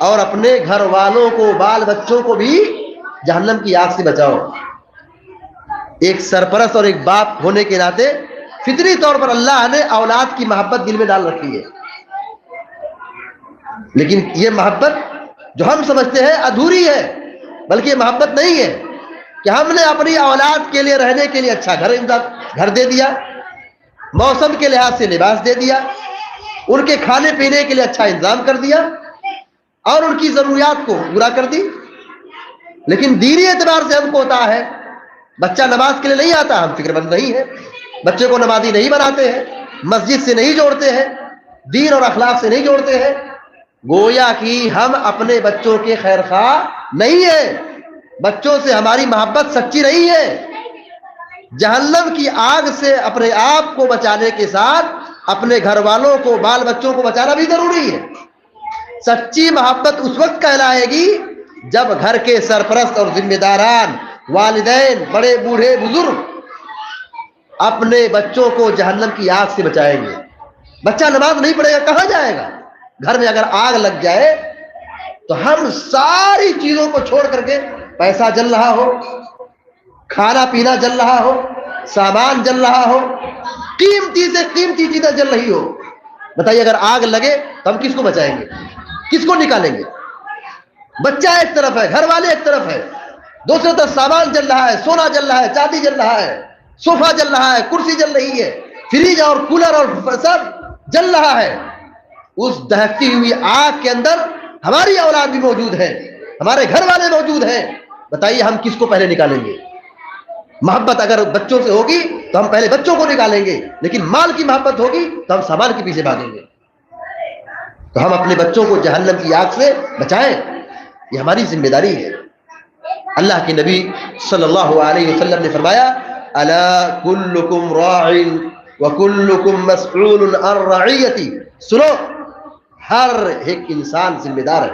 اور اپنے گھر والوں کو بال بچوں کو بھی جہنم کی آگ سے بچاؤ. ایک سرپرست اور ایک باپ ہونے کے ناطے فطری طور پر اللہ نے اولاد کی محبت دل میں ڈال رکھی ہے, لیکن یہ محبت جو ہم سمجھتے ہیں ادھوری ہے, بلکہ یہ محبت نہیں ہے کہ ہم نے اپنی اولاد کے لیے رہنے کے لیے اچھا گھر دے دیا, موسم کے لحاظ سے لباس دے دیا, ان کے کھانے پینے کے لیے اچھا انتظام کر دیا اور ان کی ضروریات کو پورا کر دی. لیکن دینی اعتبار سے ہم کو ہوتا ہے بچہ نماز کے لیے نہیں آتا, ہم فکر مند نہیں ہے, بچے کو نمازی نہیں بناتے ہیں, مسجد سے نہیں جوڑتے ہیں, دین اور اخلاق سے نہیں جوڑتے ہیں, گویا کہ ہم اپنے بچوں کے خیر خواہ نہیں ہیں, بچوں سے ہماری محبت سچی نہیں ہے. جہنم کی آگ سے اپنے آپ کو بچانے کے ساتھ اپنے گھر والوں کو بال بچوں کو بچانا بھی ضروری ہے. سچی محبت اس وقت کہلائے گی جب گھر کے سرپرست اور ذمہ داران, والدین, بڑے بوڑھے بزرگ اپنے بچوں کو جہنم کی آگ سے بچائیں گے. بچہ نماز نہیں پڑھے گا کہاں جائے گا؟ گھر میں اگر آگ لگ جائے تو ہم ساری چیزوں کو چھوڑ کر کے, پیسہ جل رہا ہو, کھانا پینا جل رہا ہو, سامان جل رہا ہو, قیمتی سے قیمتی چیزیں جل رہی ہو, بتائیے اگر آگ لگے تو ہم کس کو بچائیں گے, کس کو نکالیں گے؟ بچہ ایک طرف ہے, گھر والے ایک طرف ہے, دوسری طرف سامان جل رہا ہے, سونا جل رہا ہے, چاندی جل رہا ہے, صوفہ جل رہا ہے, کرسی جل رہی ہے, فریج اور کولر اور سب جل رہا ہے. اس دہتی ہوئی آگ کے اندر ہماری اولاد بھی موجود ہے, ہمارے گھر والے موجود ہیں, بتائیے ہم کس کو پہلے نکالیں گے؟ محبت اگر بچوں سے ہوگی تو ہم پہلے بچوں کو نکالیں گے, لیکن مال کی محبت ہوگی تو ہم سامان کے پیچھے بھاگیں گے. تو ہم اپنے بچوں کو جہنم کی آگ سے بچائیں, یہ ہماری ذمہ داری ہے. اللہ کے نبی صلی اللہ علیہ وسلم نے فرمایا الا کلکم راع وکلکم مسئول عن رعیتی, سنو ہر ایک انسان ذمہ دار ہے,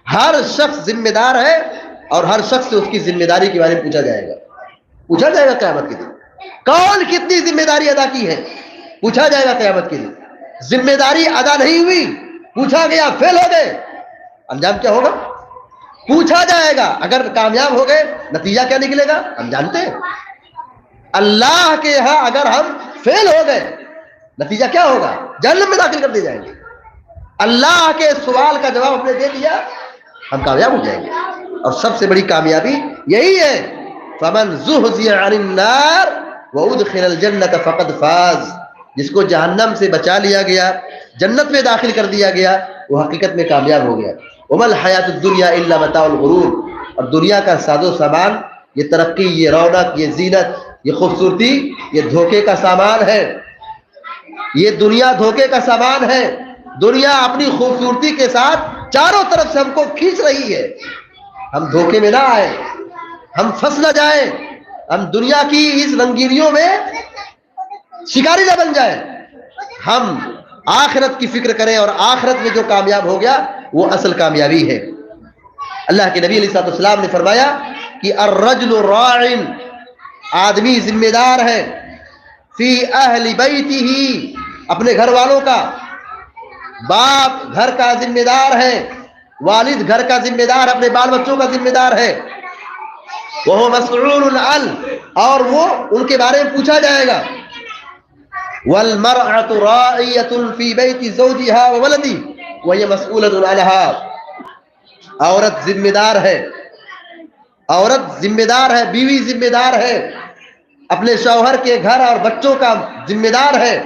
ہر شخص ذمہ دار ہے اور ہر شخص سے اس کی ذمہ داری کے بارے میں پوچھا جائے گا. پوچھا جائے گا قیامت کے دن کون کتنی ذمہ داری ادا کی ہے, پوچھا جائے گا قیامت کے دن. ذمہ داری ادا نہیں ہوئی, پوچھا گیا, فیل ہو گئے, انجام کیا ہوگا؟ پوچھا جائے گا. اگر کامیاب ہو گئے نتیجہ کیا نکلے گا ہم جانتے ہیں. اللہ کے یہاں اگر ہم فیل ہو گئے نتیجہ کیا ہوگا؟ جہنم میں داخل کر دیے جائیں گے. اللہ کے سوال کا جواب ہم نے دے دیا, ہم کامیاب ہو جائیں گے. اور سب سے بڑی کامیابی یہی ہے فمن زحزح عن النار وادخل الجنة فقد فاز, جس کو جہنم سے بچا لیا گیا, جنت میں داخل کر دیا گیا, وہ حقیقت میں کامیاب ہو گیا. وما الحیات الدنیا الا متاع الغرور, اور دنیا کا ساز و سامان, یہ ترقی, یہ رونق, یہ زینت, یہ خوبصورتی, یہ دھوکے کا سامان ہے. یہ دنیا دھوکے کا سامان ہے. دنیا اپنی خوبصورتی کے ساتھ چاروں طرف سے ہم کو کھینچ رہی ہے. ہم دھوکے میں نہ آئے, ہم پھنس نہ جائیں, ہم دنیا کی اس رنگینیوں میں شکاری نہ بن جائیں. ہم آخرت کی فکر کریں, اور آخرت میں جو کامیاب ہو گیا وہ اصل کامیابی ہے. اللہ کے نبی علیہ الصلوۃ والسلام نے فرمایا کہ الرجل راع, آدمی ذمہ دار ہے, فی اہل بیتہ, اپنے گھر والوں کا, باپ گھر کا ذمہ دار ہے, والد گھر کا ذمہ دار, اپنے بال بچوں کا ذمہ دار ہے. وہ مسئول عن, اور وہ ان کے بارے میں پوچھا جائے گا. والمرأة راعية في بيت زوجها وولده وهي مسئولة عنها, عورت ذمہ دار ہے, عورت ذمہ دار ہے, بیوی ذمہ دار ہے, اپنے شوہر کے گھر اور بچوں کا ذمہ دار ہے.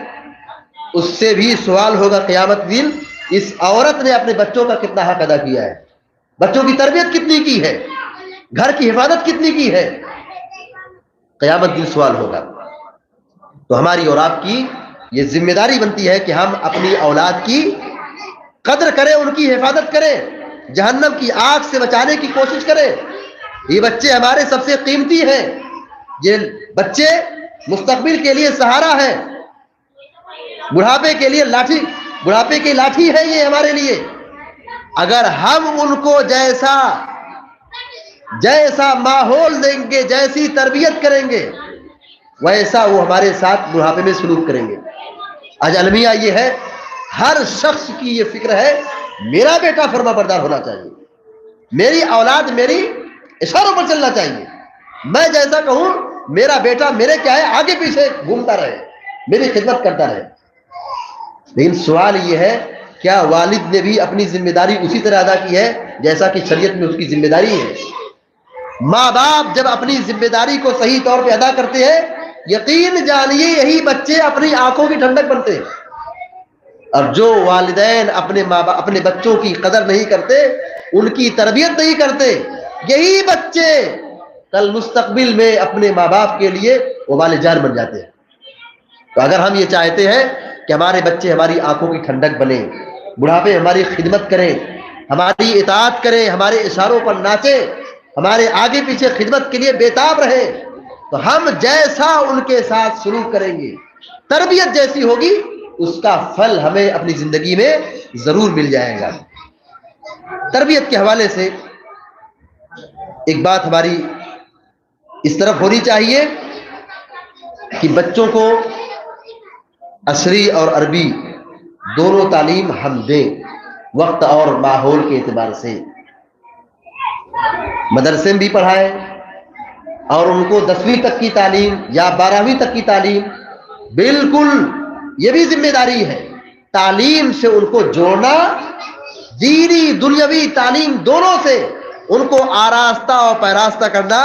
اس سے بھی سوال ہوگا قیامت دن, اس عورت نے اپنے بچوں کا کتنا حق ادا کیا ہے, بچوں کی تربیت کتنی کی ہے, گھر کی حفاظت کتنی کی ہے. قیامت دن سوال ہوگا. تو ہماری اور آپ کی یہ ذمہ داری بنتی ہے کہ ہم اپنی اولاد کی قدر کریں, ان کی حفاظت کریں, جہنم کی آگ سے بچانے کی کوشش کریں. یہ بچے ہمارے سب سے قیمتی ہیں, یہ بچے مستقبل کے لیے سہارا ہے, بڑھاپے کے لیے لاٹھی, بڑھاپے کی لاٹھی ہے یہ ہمارے لیے. اگر ہم ان کو جیسا ماحول دیں گے, جیسی تربیت کریں گے, ویسا وہ ہمارے ساتھ بڑھاپے میں سلوک کریں گے. آج المیہ یہ ہے, ہر شخص کی یہ فکر ہے میرا بیٹا فرما بردار ہونا چاہیے, میری اولاد میری اشاروں پر چلنا چاہیے, میں جیسا کہوں میرا بیٹا میرے کیا ہے آگے پیچھے گھومتا رہے, میری خدمت کرتا رہے. لیکن سوال یہ ہے کیا والد نے بھی اپنی ذمہ داری اسی طرح ادا کی ہے جیسا کہ شریعت میں اس کی ذمہ داری ہے؟ ماں باپ جب اپنی ذمہ داری کو صحیح طور پہ ادا کرتے ہیں, یقین جانیے یہی بچے اپنی آنکھوں کی ٹھنڈک بنتے ہیں. اور جو والدین اپنے بچوں کی قدر نہیں کرتے, ان کی تربیت نہیں کرتے, یہی بچے کل مستقبل میں اپنے ماں باپ کے لیے وبال جان بن جاتے ہیں. تو اگر ہم یہ چاہتے ہیں کہ ہمارے بچے ہماری آنکھوں کی ٹھنڈک بنے, بڑھاپے ہماری خدمت کریں, ہماری اطاعت کریں, ہمارے اشاروں پر ناچے, ہمارے آگے پیچھے خدمت کے لیے بےتاب رہے, تو ہم جیسا ان کے ساتھ سلوک کریں گے, تربیت جیسی ہوگی, اس کا پھل ہمیں اپنی زندگی میں ضرور مل جائے گا. تربیت کے حوالے سے ایک بات ہماری اس طرف ہونی چاہیے کہ بچوں کو عصری اور عربی دونوں تعلیم ہم دیں, وقت اور ماحول کے اعتبار سے. مدرسے میں بھی پڑھائیں اور ان کو 10ویں تک کی تعلیم یا 12ویں تک کی تعلیم, بالکل یہ بھی ذمہ داری ہے تعلیم سے ان کو جوڑنا, دینی دنیاوی تعلیم دونوں سے ان کو آراستہ اور پیراستہ کرنا,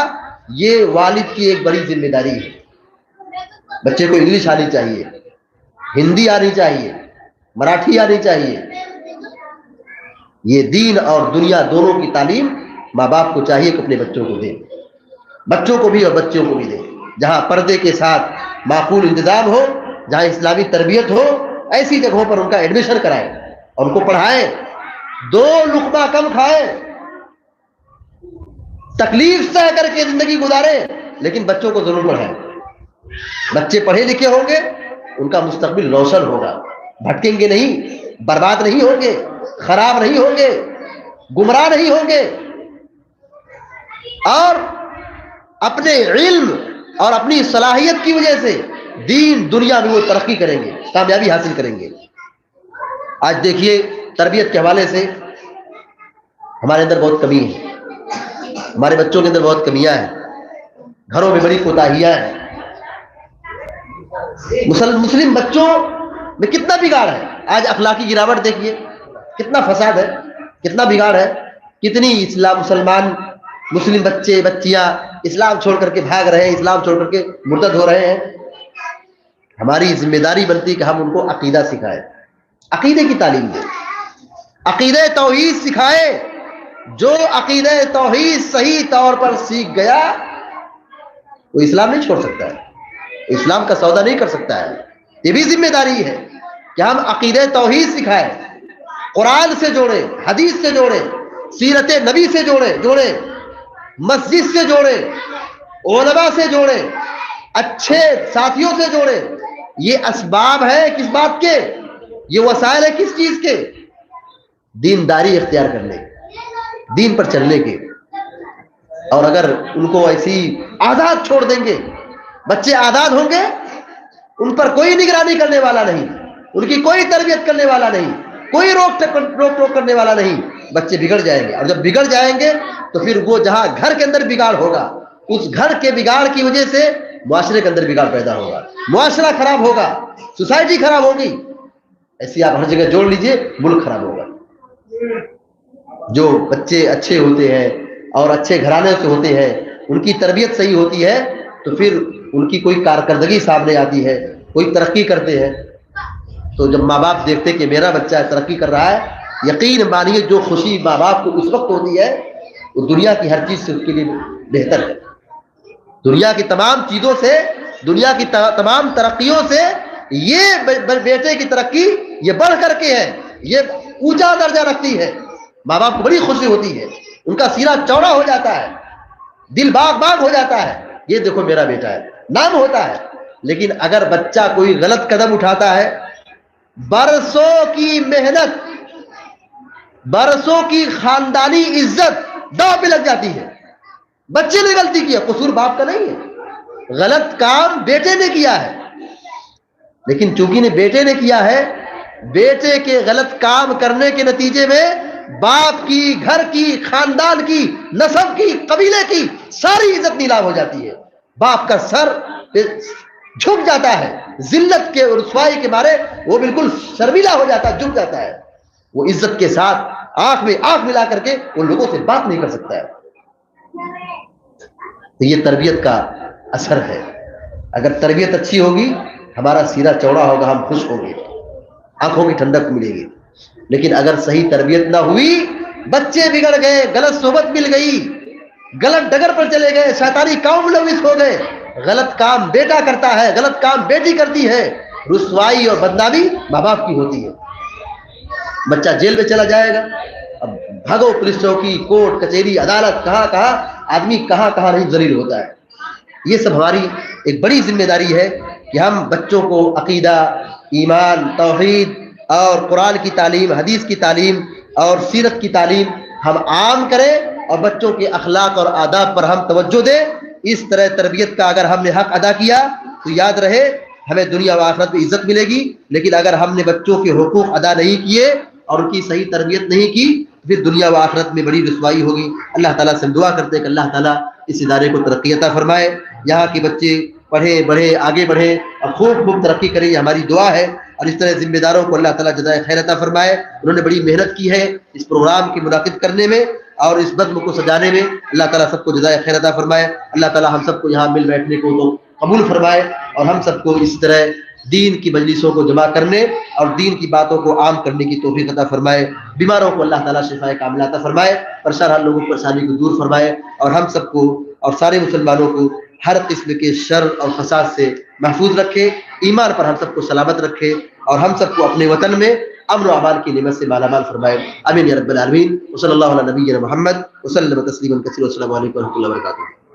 یہ والد کی ایک بڑی ذمہ داری ہے. بچے کو انگلش آنی چاہیے, ہندی آنی چاہیے, مراٹھی آنی چاہیے. یہ دین اور دنیا دونوں کی تعلیم ماں باپ کو چاہیے کہ اپنے بچوں کو دیں, بچوں کو بھی اور بچوں کو بھی دیں. جہاں پردے کے ساتھ معقول انتظام ہو, جہاں اسلامی تربیت ہو, ایسی جگہوں پر ان کا ایڈمیشن کرائیں اور ان کو پڑھائیں. 2 لقمہ کم کھائیں, تکلیف سہ کر کے زندگی گزاریں, لیکن بچوں کو ضرور پڑھائیں. بچے پڑھے لکھے ہوں گے, ان کا مستقبل روشن ہوگا, بھٹکیں گے نہیں, برباد نہیں ہوں گے, خراب نہیں ہوں گے, گمراہ نہیں ہوں گے, اور اپنے علم اور اپنی صلاحیت کی وجہ سے دین دنیا میں وہ ترقی کریں گے, کامیابی حاصل کریں گے. آج دیکھیے تربیت کے حوالے سے ہمارے اندر بہت کمی ہے, ہمارے بچوں کے اندر بہت کمیاں ہیں, گھروں میں بڑی کوتاہیاں ہیں. مسلم بچوں میں کتنا بگاڑ ہے. آج اخلاقی گراوٹ دیکھیے, کتنا فساد ہے, کتنا بگاڑ ہے, کتنی مسلم بچے بچیاں اسلام چھوڑ کر کے بھاگ رہے ہیں, اسلام چھوڑ کر کے مرتد ہو رہے ہیں. ہماری ذمہ داری بنتی کہ ہم ان کو عقیدہ سکھائیں, عقیدے کی تعلیم دیں, عقیدہ توحید سکھائیں. جو عقیدہ توحید صحیح طور پر سیکھ گیا وہ اسلام نہیں چھوڑ سکتا ہے, اسلام کا سودا نہیں کر سکتا ہے. یہ بھی ذمہ داری ہے کہ ہم عقیدہ توحید سکھائیں, قرآن سے جوڑیں, حدیث سے جوڑیں, سیرت نبی سے جوڑیں, مسجد سے جوڑیں, علماء سے جوڑیں, اچھے ساتھیوں سے جوڑیں. یہ اسباب ہے کس بات کے, یہ وسائل ہے کس چیز کے, دینداری اختیار کرنے, دین پر چلنے کے. اور اگر ان کو ایسی آزاد چھوڑ دیں گے, بچے آزاد ہوں گے, ان پر کوئی نگرانی کرنے والا نہیں, ان کی کوئی تربیت کرنے والا نہیں, کوئی روک ٹوک کرنے والا نہیں, بچے بگڑ جائیں گے. اور جب بگڑ جائیں گے تو پھر وہ جہاں گھر کے اندر بگاڑ ہوگا, اس گھر کے بگاڑ کی وجہ سے معاشرے کے اندر بگاڑ پیدا ہوگا, معاشرہ خراب ہوگا, سوسائٹی خراب ہوگی. ایسی آپ ہر جگہ جوڑ لیجئے, ملک خراب ہوگا. جو بچے اچھے ہوتے ہیں اور اچھے گھرانے سے ہوتے ہیں, ان کی تربیت صحیح ہوتی ہے, تو پھر ان کی کوئی کارکردگی سامنے آتی ہے, کوئی ترقی کرتے ہیں. تو جب ماں باپ دیکھتے کہ میرا بچہ ترقی کر رہا ہے, یقین مانیے جو خوشی ماں باپ کو اس وقت ہوتی ہے وہ دنیا کی ہر چیز سے اس کے لیے بہتر ہے. دنیا کی تمام چیزوں سے, دنیا کی تمام ترقیوں سے یہ بیٹے کی ترقی یہ بڑھ کر کے ہے, یہ اونچا درجہ رکھتی ہے. ماں باپ کو بڑی خوشی ہوتی ہے, ان کا سینہ چوڑا ہو جاتا ہے, دل باغ باغ ہو جاتا ہے, یہ دیکھو میرا بیٹا ہے, نام ہوتا ہے. لیکن اگر بچہ کوئی غلط قدم اٹھاتا ہے, برسوں کی محنت, برسوں کی خاندانی عزت داؤ پہ لگ جاتی ہے. بچے نے غلطی کیا, قصور باپ کا نہیں ہے, غلط کام بیٹے نے کیا ہے, لیکن چونکہ بیٹے نے کیا ہے بیٹے کے غلط کام کرنے کے نتیجے میں باپ کی، گھر کی، خاندان کی، نسب کی، قبیلے کی ساری عزت نیلام ہو جاتی ہے. باپ کا سر جھک جاتا ہے، ذلت کے اور رسوائی کے مارے وہ بالکل شرمیلا ہو جاتا ہے، جھک جاتا ہے. وہ عزت کے ساتھ آنکھ میں آنکھ ملا کر کے ان لوگوں سے بات نہیں کر سکتا ہے. تو یہ تربیت کا اثر ہے. اگر تربیت اچھی ہوگی ہمارا سینہ چوڑا ہوگا، ہم خوش ہوں گے، آنکھوں کی ٹھنڈک ملے گی. لیکن اگر صحیح تربیت نہ ہوئی، بچے بگڑ گئے، غلط صحبت مل گئی، غلط ڈگر پر چلے گئے، شیطانی کام ملوث ہو گئے، غلط کام بیٹا کرتا ہے، غلط کام بیٹی کرتی ہے، رسوائی اور بدنامی ماں باپ کی ہوتی ہے. بچہ جیل میں چلا جائے گا. اب بھگو پولیس چوکی، کورٹ کچہری، عدالت، کہاں آدمی کہاں نہیں ذلیل ہوتا ہے. یہ سب ہماری ایک بڑی ذمہ داری ہے کہ ہم بچوں کو عقیدہ، ایمان، توحید اور قرآن کی تعلیم، حدیث کی تعلیم اور سیرت کی تعلیم ہم عام کریں اور بچوں کے اخلاق اور آداب پر ہم توجہ دیں. اس طرح تربیت کا اگر ہم نے حق ادا کیا تو یاد رہے ہمیں دنیا و آخرت میں عزت ملے گی. لیکن اگر ہم نے بچوں کے حقوق ادا نہیں کیے اور ان کی صحیح تربیت نہیں کی پھر دنیا و آخرت میں بڑی رسوائی ہوگی. اللہ تعالیٰ سے دعا کرتے ہیں کہ اللہ تعالیٰ اس ادارے کو ترقی عطا فرمائے، یہاں کے بچے پڑھیں بڑھیں آگے بڑھیں اور خوب ترقی کریں، یہ ہماری دعا ہے. اور اس طرح ذمہ داروں کو اللہ تعالیٰ جزائے خیر عطا فرمائے. انہوں نے بڑی محنت کی ہے اس پروگرام کی منعقد کرنے میں اور اس بزم کو سجانے میں. اللہ تعالیٰ سب کو جزائے خیر عطا فرمائے. اللہ تعالیٰ ہم سب کو یہاں مل بیٹھنے کو تو قبول فرمائے اور ہم سب کو اس طرح دین کی مجلسوں کو جمع کرنے اور دین کی باتوں کو عام کرنے کی توفیق عطا فرمائے. بیماروں کو اللہ تعالیٰ شفائے کاملہ عطا فرمائے، پریشان لوگوں کی پریشانی کو دور فرمائے اور ہم سب کو اور سارے مسلمانوں کو ہر قسم کے شر اور فساد سے محفوظ رکھے، ایمان پر ہم سب کو سلامت رکھے اور ہم سب کو اپنے وطن میں امن و امان کی نعمت سے مالا مال فرمائے. آمین یا رب العالمین. وصلی اللہ علی نبینا محمد وسلم تسلیما کثیرا. السلام علیکم و رحمۃ اللہ وبرکاتہ.